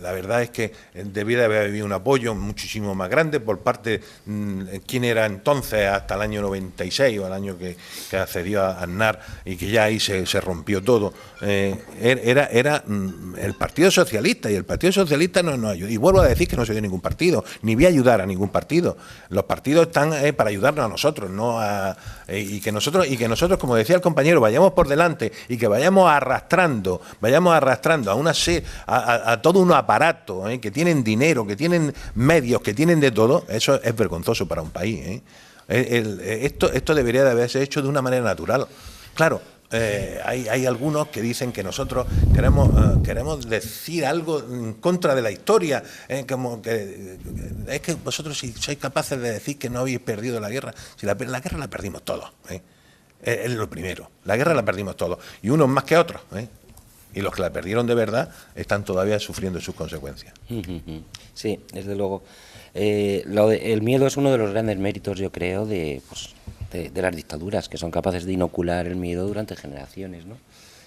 La verdad es que debía de haber habido un apoyo muchísimo más grande por parte de quien era entonces hasta el año 96 o el año que accedió a Aznar, y que ya ahí se rompió todo. Era el Partido Socialista, y el Partido Socialista no ayudó. Y vuelvo a decir que no soy de ningún partido, ni voy a ayudar a ningún partido. Los partidos están para ayudarnos a nosotros, no y que nosotros, como decía el compañero, vayamos por delante y que vayamos arrastrando a todo un aparato, que tienen dinero, que tienen medios, que tienen de todo. Eso es vergonzoso para un país. Esto debería de haberse hecho de una manera natural. Claro, hay algunos que dicen que nosotros queremos decir algo en contra de la historia, como que es que vosotros, si sois capaces de decir que no habéis perdido la guerra, si la guerra la perdimos todos, es lo primero, la guerra la perdimos todos, y unos más que otros, y los que la perdieron de verdad están todavía sufriendo sus consecuencias. Sí, desde luego. El miedo es uno de los grandes méritos, yo creo, de las dictaduras, que son capaces de inocular el miedo durante generaciones, ¿no?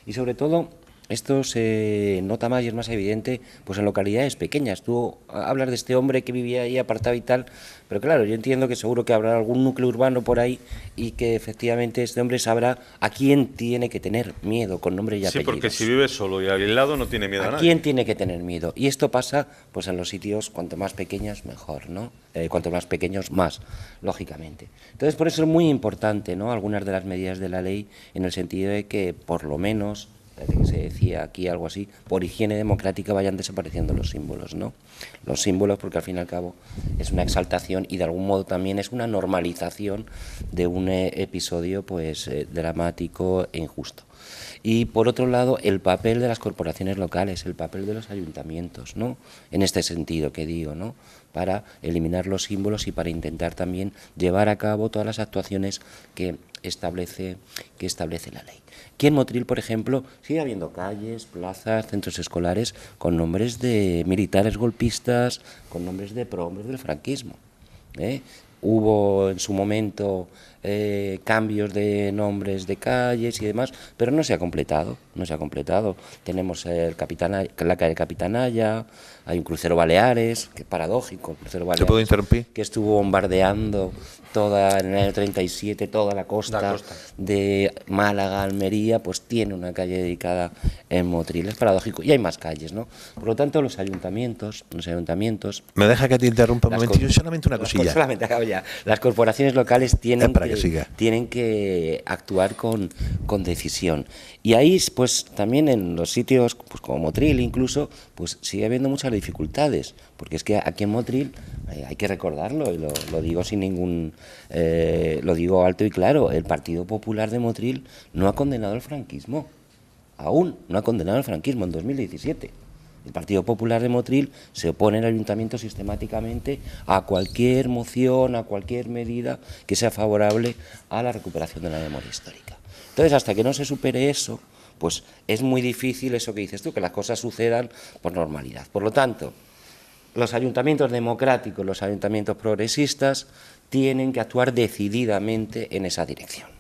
Y sobre todo, esto se nota más y es más evidente pues en localidades pequeñas. Tú hablas de este hombre que vivía ahí apartado y tal, pero claro, yo entiendo que seguro que habrá algún núcleo urbano por ahí y que efectivamente este hombre sabrá a quién tiene que tener miedo, con nombre y apellidos. Sí, porque si vive solo y aislado no tiene miedo a nadie. ¿A quién tiene que tener miedo? Y esto pasa pues en los sitios cuanto más pequeños mejor, ¿no? Cuanto más pequeños más, lógicamente. Entonces por eso es muy importante, ¿no?, algunas de las medidas de la ley, en el sentido de que por lo menos, que se decía aquí algo así, por higiene democrática vayan desapareciendo los símbolos, ¿no? Los símbolos, porque al fin y al cabo es una exaltación y de algún modo también es una normalización de un episodio pues dramático e injusto. Y por otro lado, el papel de las corporaciones locales, el papel de los ayuntamientos, ¿no?, en este sentido que digo, ¿no?, para eliminar los símbolos y para intentar también llevar a cabo todas las actuaciones que establece la ley. Aquí en Motril, por ejemplo, sigue habiendo calles, plazas, centros escolares con nombres de militares golpistas, con nombres de prohombres del franquismo. Hubo en su momento cambios de nombres de calles y demás, pero no se ha completado, Tenemos la calle Capitanaya, hay un crucero Baleares, que es paradójico, el crucero Baleares. ¿Se puede interrumpir? Que estuvo bombardeando en el año 37 toda la costa de Málaga, Almería, pues tiene una calle dedicada en Motril, es paradójico, y hay más calles, ¿no? Por lo tanto, los ayuntamientos... ¿Me deja que te interrumpa un momentito? Solamente una cosilla. Solamente acabo ya. Las corporaciones locales tienen que actuar con decisión. Y ahí, pues también en los sitios pues como Motril incluso, pues sigue habiendo muchas dificultades, porque es que aquí en Motril, hay que recordarlo, y lo digo sin ningún... lo digo alto y claro, el Partido Popular de Motril no ha condenado el franquismo, aún no ha condenado el franquismo en 2017. El Partido Popular de Motril se opone al ayuntamiento sistemáticamente a cualquier moción, a cualquier medida que sea favorable a la recuperación de la memoria histórica. Entonces, hasta que no se supere eso, pues es muy difícil eso que dices tú, que las cosas sucedan por normalidad. Por lo tanto, los ayuntamientos democráticos, los ayuntamientos progresistas, tienen que actuar decididamente en esa dirección.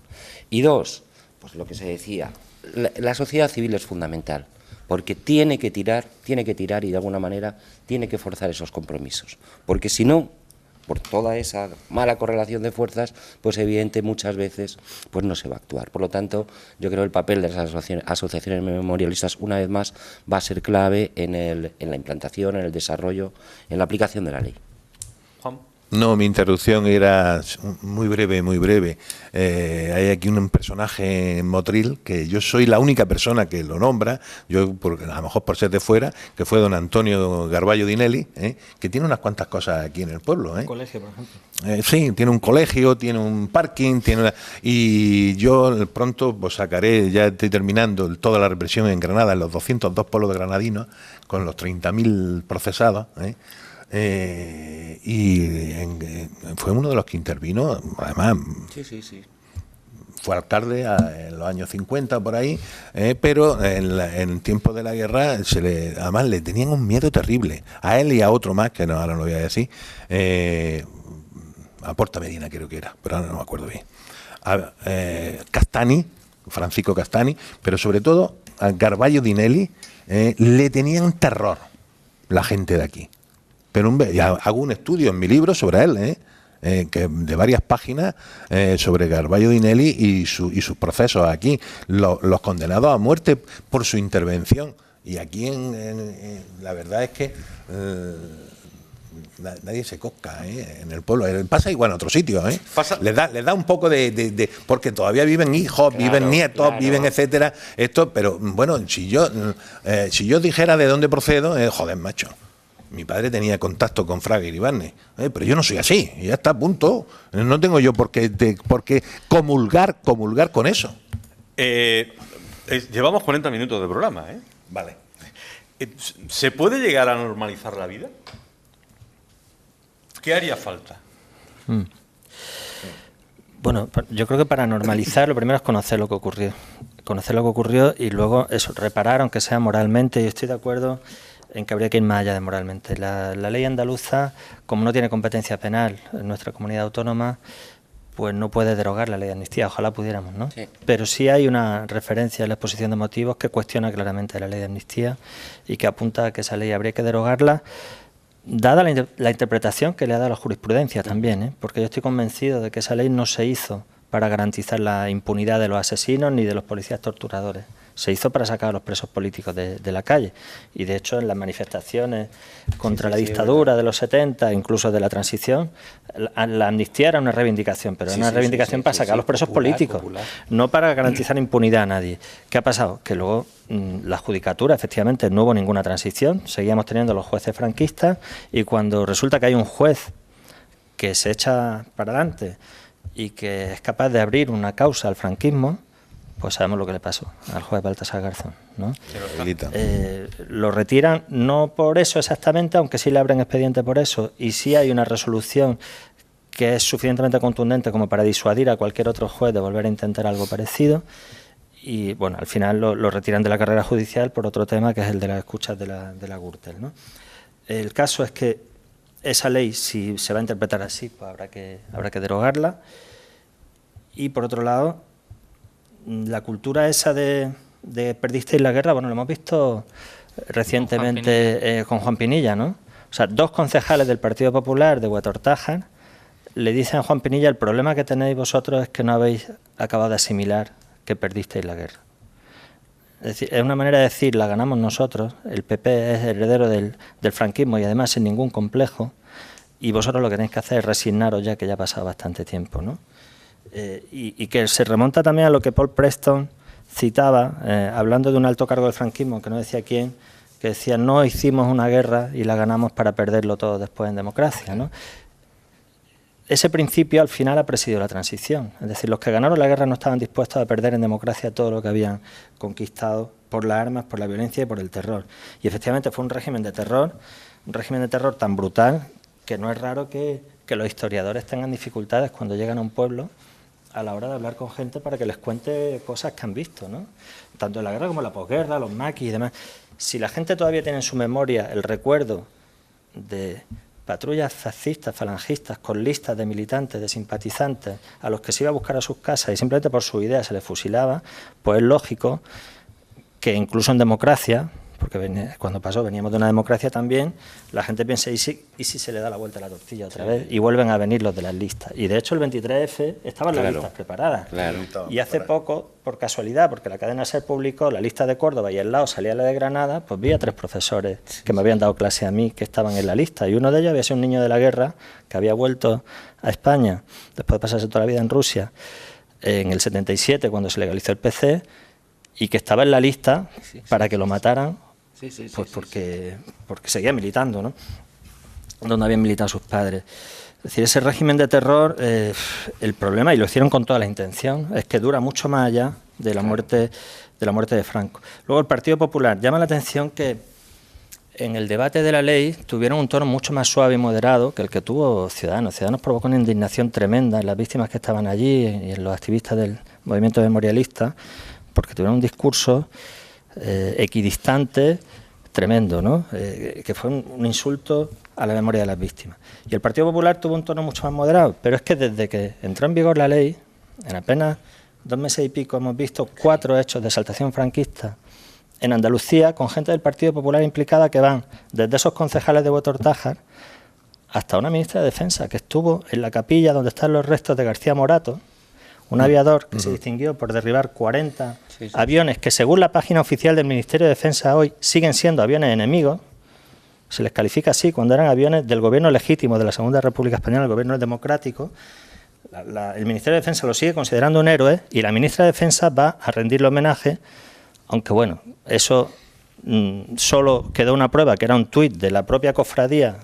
Y dos, pues lo que se decía, la sociedad civil es fundamental, porque tiene que tirar y de alguna manera tiene que forzar esos compromisos, porque si no, por toda esa mala correlación de fuerzas, pues evidente muchas veces pues no se va a actuar. Por lo tanto, yo creo que el papel de las asociaciones memorialistas, una vez más, va a ser clave en la implantación, en el desarrollo, en la aplicación de la ley. Juan. No, mi interrupción era muy breve, muy breve. Hay aquí un personaje en Motril que yo soy la única persona que lo nombra, yo porque a lo mejor por ser de fuera, que fue don Antonio Garballo Dinelli, que tiene unas cuantas cosas aquí en el pueblo. Un colegio, por ejemplo. Sí, tiene un colegio, tiene un parking, y yo pronto pues sacaré, ya estoy terminando toda la represión en Granada, en los 202 pueblos de granadinos, con los 30.000 procesados, fue uno de los que intervino, además. Sí. Fue alcalde en los años 50 por ahí, pero en tiempos de la guerra además le tenían un miedo terrible a él y a otro más que ahora no voy a decir, a Porta Medina creo que era, pero ahora no me acuerdo bien, Castani, Francisco Castani, pero sobre todo a Garballo Dinelli le tenían terror la gente de aquí. Pero hago un estudio en mi libro sobre él, que de varias páginas, sobre Garballo Dinelli y sus procesos aquí, los condenados a muerte por su intervención. Y aquí la verdad es que nadie se cosca en el pueblo. Pasa igual en otros sitios. Les da un poco de porque todavía viven hijos, claro, viven nietos, claro. viven etcétera. Pero bueno, si yo dijera de dónde procedo, joder, macho. Mi padre tenía contacto con Fraga y Iribarne, pero yo no soy así, y ya está, punto. No tengo yo por qué comulgar con eso. Llevamos 40 minutos de programa, ¿eh? Vale. ¿Se puede llegar a normalizar la vida? ¿Qué haría falta? Bueno, yo creo que para normalizar lo primero es conocer lo que ocurrió. Conocer lo que ocurrió y luego eso, reparar, aunque sea moralmente. Yo estoy de acuerdo en que habría que ir más allá de moralmente. La ley andaluza, como no tiene competencia penal en nuestra comunidad autónoma, pues no puede derogar la ley de amnistía. Ojalá pudiéramos, ¿no? Sí. Pero sí hay una referencia en la exposición de motivos que cuestiona claramente la ley de amnistía y que apunta a que esa ley habría que derogarla, dada la interpretación que le ha dado la jurisprudencia también, porque yo estoy convencido de que esa ley no se hizo para garantizar la impunidad de los asesinos ni de los policías torturadores. Se hizo para sacar a los presos políticos de la calle. Y de hecho en las manifestaciones contra la dictadura de los 70, incluso de la transición, la amnistía era una reivindicación, pero era una reivindicación para sacar a los presos políticos, no para garantizar impunidad a nadie. ¿Qué ha pasado? Que luego la judicatura, efectivamente, no hubo ninguna transición, seguíamos teniendo los jueces franquistas, y cuando resulta que hay un juez que se echa para adelante y que es capaz de abrir una causa al franquismo, pues sabemos lo que le pasó al juez Baltasar Garzón, ¿no? Lo retiran, no por eso exactamente, aunque sí le abren expediente por eso, y sí hay una resolución que es suficientemente contundente como para disuadir a cualquier otro juez de volver a intentar algo parecido, y bueno, al final lo retiran de la carrera judicial por otro tema, que es el de las escuchas de la Gürtel, ¿no? El caso es que esa ley, si se va a interpretar así, pues habrá que derogarla, y por otro lado, la cultura esa de perdisteis la guerra, bueno, lo hemos visto recientemente con Juan Pinilla, ¿no? O sea, 2 concejales del Partido Popular de Huetortájar le dicen a Juan Pinilla: el problema que tenéis vosotros es que no habéis acabado de asimilar que perdisteis la guerra. Es decir, es una manera de decir, la ganamos nosotros, el PP es heredero del franquismo y además sin ningún complejo, y vosotros lo que tenéis que hacer es resignaros ya que ya ha pasado bastante tiempo, ¿no? Y que se remonta también a lo que Paul Preston citaba, hablando de un alto cargo del franquismo, que no decía quién, que decía: no hicimos una guerra y la ganamos para perderlo todo después en democracia, ¿no? Ese principio al final ha presidido la transición, es decir, los que ganaron la guerra no estaban dispuestos a perder en democracia todo lo que habían conquistado por las armas, por la violencia y por el terror. Y efectivamente fue un régimen de terror tan brutal que no es raro que los historiadores tengan dificultades cuando llegan a un pueblo a la hora de hablar con gente para que les cuente cosas que han visto, ¿no? Tanto en la guerra como en la posguerra, los maquis y demás. Si la gente todavía tiene en su memoria el recuerdo de patrullas fascistas, falangistas, con listas de militantes, de simpatizantes, a los que se iba a buscar a sus casas y simplemente por su idea se les fusilaba, pues es lógico que incluso en democracia, porque cuando pasó veníamos de una democracia también, la gente piensa, ¿y si se le da la vuelta a la tortilla otra vez? Y vuelven a venir los de las listas. Y de hecho el 23F estaban las listas preparadas. Y hace poco, por casualidad, porque la cadena SER publicó la lista de Córdoba y al lado salía la de Granada, pues vi a 3 profesores que me habían dado clase a mí que estaban en la lista. Y uno de ellos había sido un niño de la guerra que había vuelto a España, después de pasarse toda la vida en Rusia, en el 77, cuando se legalizó el PC, y que estaba en la lista para que lo mataran, pues porque seguía militando, ¿no? Donde habían militado sus padres. Es decir, ese régimen de terror, el problema, y lo hicieron con toda la intención, es que dura mucho más allá de la muerte de Franco. Luego el Partido Popular, llama la atención que en el debate de la ley tuvieron un tono mucho más suave y moderado que el que tuvo Ciudadanos. Ciudadanos provocó una indignación tremenda en las víctimas que estaban allí y en los activistas del movimiento memorialista, porque tuvieron un discurso equidistante tremendo, ¿no? Que fue un insulto a la memoria de las víctimas. Y el Partido Popular tuvo un tono mucho más moderado, pero es que desde que entró en vigor la ley, en apenas 2 meses y pico hemos visto 4 hechos de exaltación franquista en Andalucía, con gente del Partido Popular implicada, que van desde esos concejales de Huetortájar hasta una ministra de Defensa que estuvo en la capilla donde están los restos de García Morato, un aviador que se distinguió por derribar 40 aviones que, según la página oficial del Ministerio de Defensa hoy, siguen siendo aviones enemigos. Se les califica así cuando eran aviones del gobierno legítimo de la Segunda República Española, el gobierno democrático. El Ministerio de Defensa lo sigue considerando un héroe y la ministra de Defensa va a rendirle homenaje, aunque bueno, eso solo quedó una prueba, que era un tuit de la propia cofradía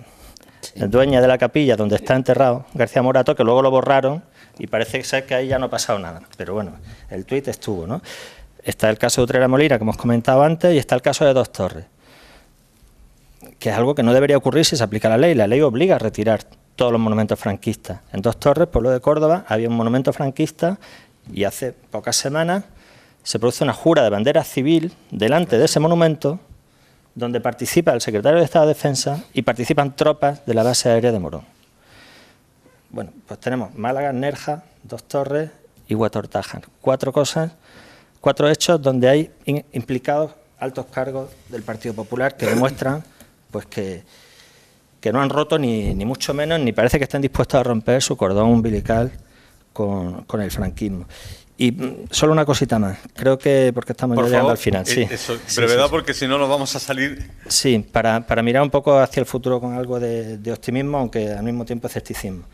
dueña de la capilla donde está enterrado García Morato, que luego lo borraron y parece ser que ahí ya no ha pasado nada. Pero bueno, el tuit estuvo, ¿no? Está el caso de Utrera Molina, que hemos comentado antes, y está el caso de Dos Torres, que es algo que no debería ocurrir si se aplica la ley. La ley obliga a retirar todos los monumentos franquistas. En Dos Torres, pueblo de Córdoba, había un monumento franquista y hace pocas semanas se produce una jura de bandera civil delante de ese monumento, donde participa el secretario de Estado de Defensa y participan tropas de la base aérea de Morón. Bueno, pues tenemos Málaga, Nerja, Dos Torres y Huetortájar. 4 cosas, 4 hechos donde hay implicados altos cargos del Partido Popular que demuestran pues que no han roto ni mucho menos, ni parece que estén dispuestos a romper su cordón umbilical con el franquismo. Y solo una cosita más, creo que, porque estamos ya llegando al final. Sí, brevedad, sí. Porque si no nos vamos a salir. Sí, para mirar un poco hacia el futuro con algo de optimismo, aunque al mismo tiempo escepticismo.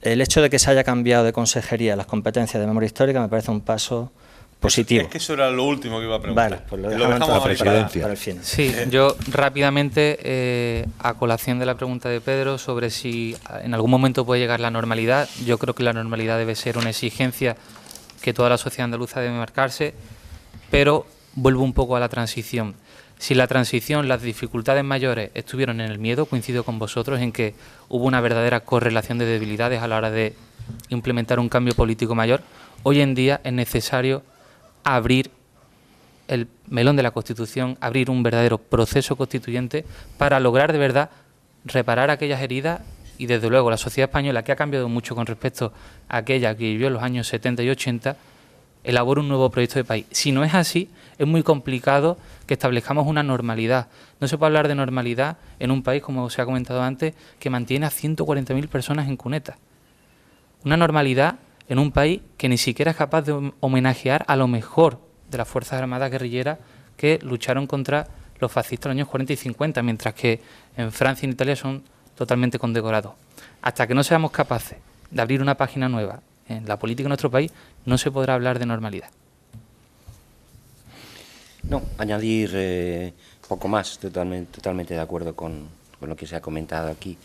El hecho de que se haya cambiado de consejería las competencias de memoria histórica me parece un paso positivo. Es que eso era lo último que iba a preguntar. Vale, pues lo dejamos para la presidencia. Para el final. Sí, yo rápidamente, a colación de la pregunta de Pedro sobre si en algún momento puede llegar la normalidad, yo creo que la normalidad debe ser una exigencia que toda la sociedad andaluza debe marcarse, pero vuelvo un poco a la transición. Si la transición, las dificultades mayores estuvieron en el miedo, coincido con vosotros en que hubo una verdadera correlación de debilidades a la hora de implementar un cambio político mayor. Hoy en día es necesario abrir el melón de la Constitución, abrir un verdadero proceso constituyente para lograr de verdad reparar aquellas heridas y desde luego la sociedad española, que ha cambiado mucho con respecto a aquella que vivió en los años 70 y 80, elabora un nuevo proyecto de país. Si no es así, es muy complicado que establezcamos una normalidad. No se puede hablar de normalidad en un país, como se ha comentado antes, que mantiene a 140.000 personas en cunetas. Una normalidad en un país que ni siquiera es capaz de homenajear a lo mejor de las Fuerzas Armadas guerrilleras que lucharon contra los fascistas en los años 40 y 50, mientras que en Francia y en Italia son totalmente condecorados. Hasta que no seamos capaces de abrir una página nueva en la política de nuestro país, no se podrá hablar de normalidad. No, añadir poco más, totalmente de acuerdo con lo que se ha comentado aquí.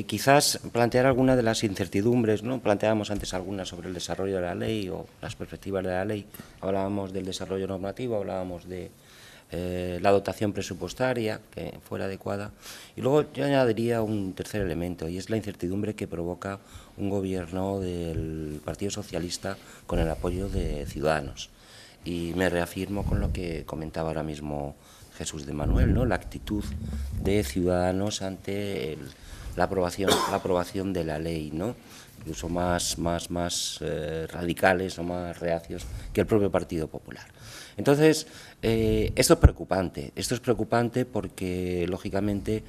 Quizás plantear algunas de las incertidumbres, ¿no? Planteábamos antes algunas sobre el desarrollo de la ley o las perspectivas de la ley. Hablábamos del desarrollo normativo, hablábamos de la dotación presupuestaria, que fuera adecuada. Y luego yo añadiría un tercer elemento, y es la incertidumbre que provoca un gobierno del Partido Socialista con el apoyo de Ciudadanos. Y me reafirmo con lo que comentaba ahora mismo Jesús de Manuel, ¿no? La actitud de Ciudadanos ante la aprobación de la ley, ¿no? Incluso más radicales o más reacios que el propio Partido Popular. Entonces, esto es preocupante porque, lógicamente,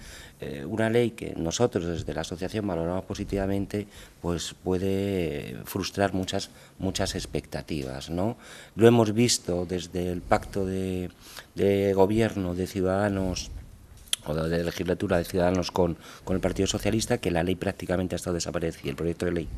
una ley que nosotros desde la asociación valoramos positivamente, pues puede frustrar muchas expectativas, ¿no? Lo hemos visto desde el pacto de gobierno de Ciudadanos o de legislatura de Ciudadanos con el Partido Socialista, que la ley prácticamente ha estado desaparecida. El proyecto de ley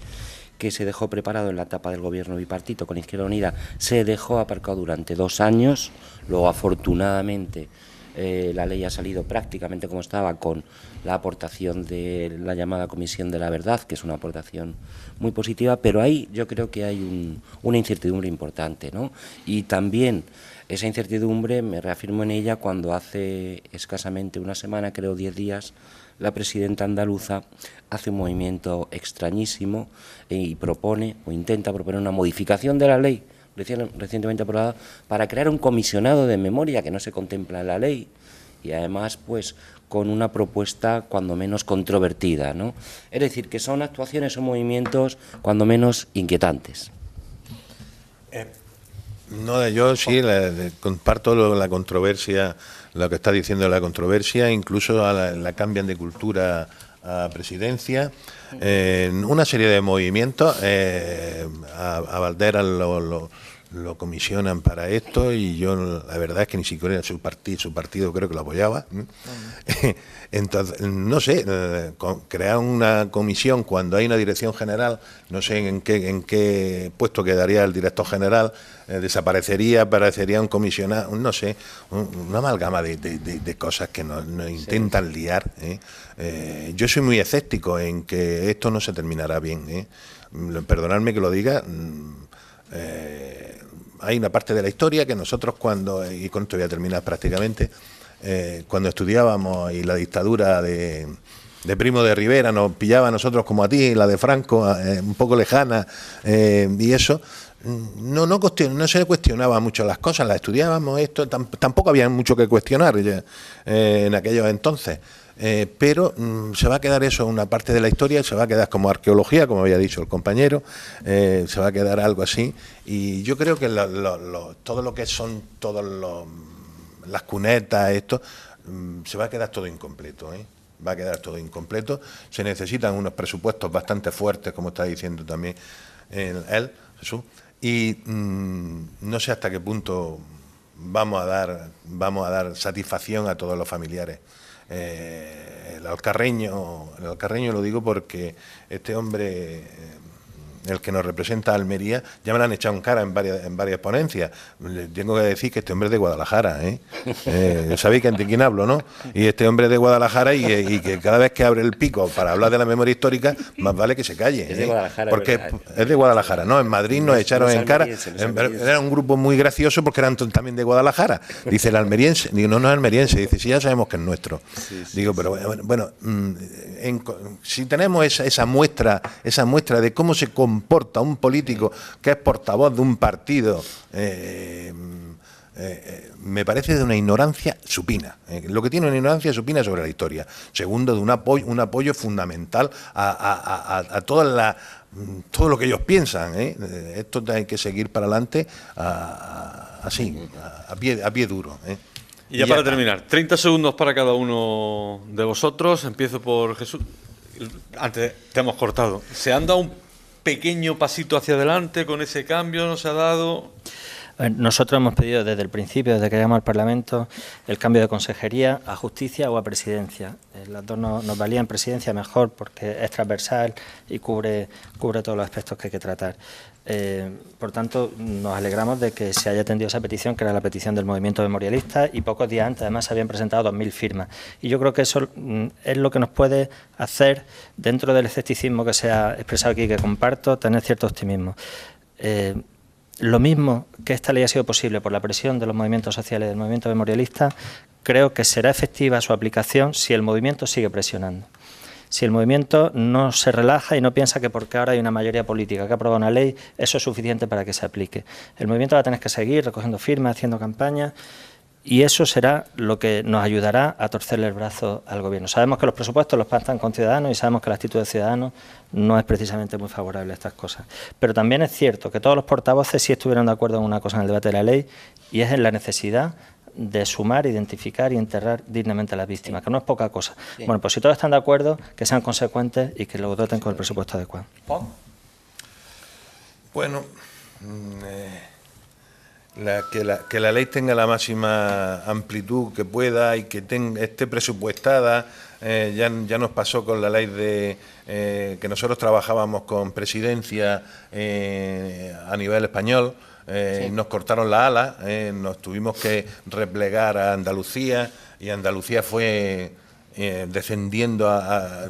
que se dejó preparado en la etapa del gobierno bipartito con Izquierda Unida se dejó aparcado durante 2 años, luego afortunadamente la ley ha salido prácticamente como estaba, con la aportación de la llamada Comisión de la Verdad, que es una aportación muy positiva, pero ahí yo creo que hay una incertidumbre importante, ¿no? Y también esa incertidumbre me reafirmo en ella cuando hace escasamente una semana, creo 10 días, la presidenta andaluza hace un movimiento extrañísimo y propone o intenta proponer una modificación de la ley recientemente aprobada para crear un comisionado de memoria que no se contempla en la ley y además pues con una propuesta cuando menos controvertida, ¿no? Es decir, que son actuaciones o movimientos cuando menos inquietantes. No, yo sí comparto la controversia, lo que está diciendo la controversia, incluso la cambian de cultura a presidencia, una serie de movimientos, a Valderas lo comisionan para esto y yo la verdad es que ni siquiera su partido creo que lo apoyaba. Entonces, no sé, crear una comisión cuando hay una dirección general, no sé en qué puesto quedaría el director general, desaparecería, aparecería un comisionado, no sé, una amalgama de cosas que nos intentan liar. Yo soy muy escéptico en que esto no se terminará bien. Perdonadme que lo diga. Hay una parte de la historia que nosotros y con esto voy a terminar prácticamente, cuando estudiábamos y la dictadura de Primo de Rivera nos pillaba a nosotros como a ti, la de Franco, un poco lejana, y eso, no se cuestionaba mucho las cosas, las estudiábamos, esto tampoco había mucho que cuestionar en aquellos entonces. Pero se va a quedar eso, una parte de la historia, se va a quedar como arqueología, como había dicho el compañero, se va a quedar algo así, y yo creo que todo lo que son las cunetas, esto, se va a quedar todo incompleto, va a quedar todo incompleto, se necesitan unos presupuestos bastante fuertes, como está diciendo también él, Jesús, y no sé hasta qué punto vamos a dar satisfacción a todos los familiares. El alcarreño lo digo porque este hombre, el que nos representa a Almería, ya me lo han echado en cara en varias ponencias. Le tengo que decir que este hombre es de Guadalajara, sabéis de quién hablo, ¿no? Y este hombre es de Guadalajara y que cada vez que abre el pico para hablar de la memoria histórica, más vale que se calle. Es de Guadalajara, porque es de Guadalajara, ¿no? En Madrid nos echaron en cara. Era un grupo muy gracioso porque eran también de Guadalajara. Dice el almeriense, digo, no es almeriense, dice, sí, ya sabemos que es nuestro. Digo, pero bueno, si tenemos esa muestra de cómo se comporta un político que es portavoz de un partido, me parece de una ignorancia supina. Lo que tiene una ignorancia supina sobre la historia. Segundo, de un apoyo fundamental a todo lo que ellos piensan. Esto hay que seguir para adelante así, a pie duro. Y ya para terminar, 30 segundos para cada uno de vosotros. Empiezo por Jesús. Antes te hemos cortado. ¿Se han dado un pequeño pasito hacia adelante con ese cambio? ¿No se ha dado? Nosotros hemos pedido desde el principio, desde que llegamos al Parlamento, el cambio de consejería a Justicia o a Presidencia. Las dos nos valían. Presidencia mejor porque es transversal y cubre todos los aspectos que hay que tratar. Por tanto, nos alegramos de que se haya atendido esa petición, que era la petición del movimiento memorialista, y pocos días antes además se habían presentado 2.000 firmas. Y yo creo que eso es lo que nos puede hacer, dentro del escepticismo que se ha expresado aquí, que comparto, tener cierto optimismo. Lo mismo que esta ley ha sido posible por la presión de los movimientos sociales y del movimiento memorialista, creo que será efectiva su aplicación si el movimiento sigue presionando. Si el movimiento no se relaja y no piensa que porque ahora hay una mayoría política que aprueba una ley, eso es suficiente para que se aplique. El movimiento va a tener que seguir recogiendo firmas, haciendo campañas, y eso será lo que nos ayudará a torcerle el brazo al Gobierno. Sabemos que los presupuestos los pactan con Ciudadanos y sabemos que la actitud de Ciudadanos no es precisamente muy favorable a estas cosas. Pero también es cierto que todos los portavoces sí estuvieron de acuerdo en una cosa en el debate de la ley, y es en la necesidad de sumar, identificar y enterrar dignamente a las víctimas, que no es poca cosa. Sí. Bueno, pues si todos están de acuerdo, que sean consecuentes y que lo doten con el presupuesto adecuado. Bueno, que la ley tenga la máxima amplitud que pueda y que esté presupuestada. Ya nos pasó con la ley de que nosotros trabajábamos con presidencia a nivel español. Sí. Nos cortaron la ala, nos tuvimos que replegar a Andalucía, y Andalucía fue descendiendo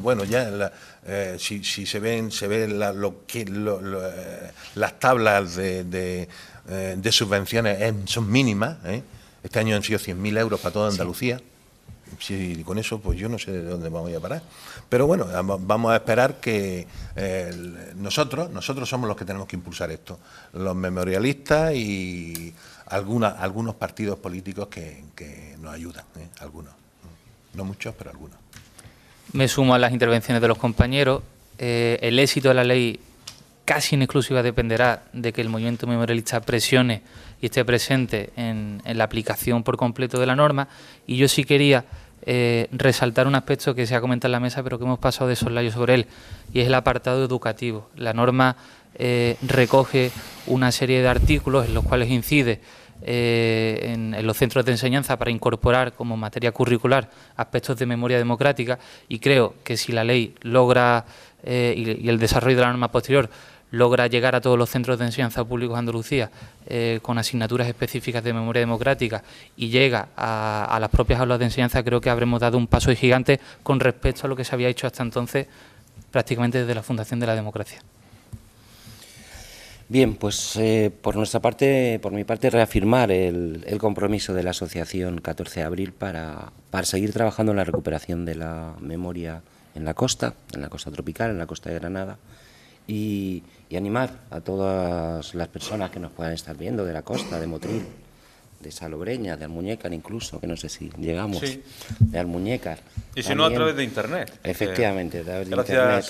bueno, ya si se ven las tablas de subvenciones son mínimas. Este año han sido 100.000 euros para toda Andalucía. Sí. Sí, con eso pues yo no sé de dónde vamos a parar. Pero bueno, vamos a esperar que nosotros somos los que tenemos que impulsar esto. Los memorialistas y algunos partidos políticos que nos ayudan, algunos. No muchos, pero algunos. Me sumo a las intervenciones de los compañeros. El éxito de la ley casi en exclusiva dependerá de que el movimiento memorialista presione y esté presente en la aplicación por completo de la norma. Y yo sí quería resaltar un aspecto que se ha comentado en la mesa, pero que hemos pasado de soslayo sobre él, y es el apartado educativo. La norma recoge una serie de artículos en los cuales incide en los centros de enseñanza para incorporar como materia curricular aspectos de memoria democrática, y creo que si la ley logra y el desarrollo de la norma posterior logra llegar a todos los centros de enseñanza públicos de Andalucía con asignaturas específicas de memoria democrática y llega a las propias aulas de enseñanza, creo que habremos dado un paso gigante con respecto a lo que se había hecho hasta entonces prácticamente desde la fundación de la democracia. Bien, pues por mi parte, reafirmar el compromiso de la Asociación 14 de Abril para seguir trabajando en la recuperación de la memoria en la costa tropical, en la costa de Granada, y animar a todas las personas que nos puedan estar viendo de la costa, de Motril, de Salobreña, de Almuñécar incluso, que no sé si llegamos, sí, de Almuñécar. Y si no, a través de Internet. Efectivamente, a través de Internet.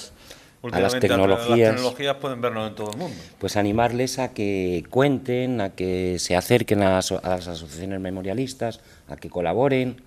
A las tecnologías pueden vernos en todo el mundo. Pues animarles a que cuenten, a que se acerquen a las asociaciones memorialistas, a que colaboren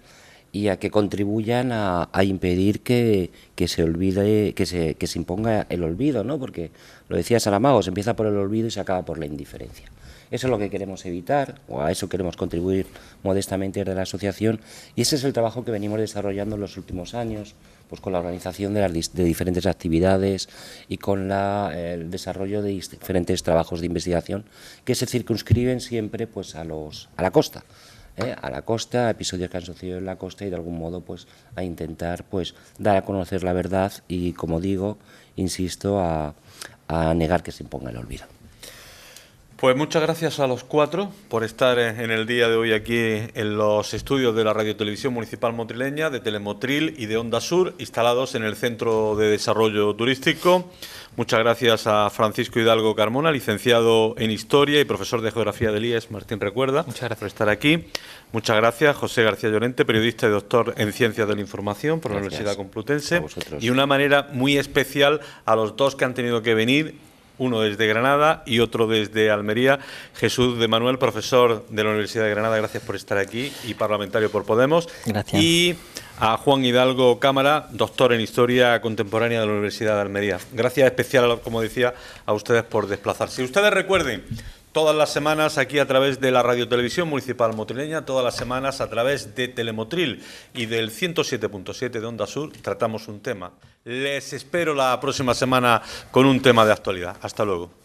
y a que contribuyan a impedir que se olvide, que se imponga el olvido, ¿no? Porque lo decía Saramago, se empieza por el olvido y se acaba por la indiferencia. Eso es lo que queremos evitar, o a eso queremos contribuir modestamente desde la asociación, y ese es el trabajo que venimos desarrollando en los últimos años, pues con la organización de diferentes actividades y con el desarrollo de diferentes trabajos de investigación que se circunscriben siempre pues a la costa. A la costa, a episodios que han sucedido en la costa, y de algún modo pues a intentar pues dar a conocer la verdad y, como digo, insisto, a negar que se imponga el olvido. Pues muchas gracias a los cuatro por estar en el día de hoy aquí en los estudios de la Radio Televisión Municipal Motrileña, de Telemotril y de Onda Sur, instalados en el Centro de Desarrollo Turístico. Muchas gracias a Francisco Hidalgo Carmona, licenciado en Historia y profesor de Geografía del IES Martín Recuerda, por estar aquí. Muchas gracias José García Llorente, periodista y doctor en Ciencias de la Información por la Universidad Complutense. Y una manera muy especial a los dos que han tenido que venir, uno desde Granada y otro desde Almería, Jesús de Manuel, profesor de la Universidad de Granada, gracias por estar aquí, y parlamentario por Podemos. Gracias. Y a Juan Hidalgo Cámara, doctor en Historia Contemporánea de la Universidad de Almería. Gracias especial, como decía, a ustedes por desplazarse. Y ustedes recuerden, todas las semanas aquí a través de la Radio Televisión Municipal Motrileña, todas las semanas a través de Telemotril y del 107.7 de Onda Sur, tratamos un tema. Les espero la próxima semana con un tema de actualidad. Hasta luego.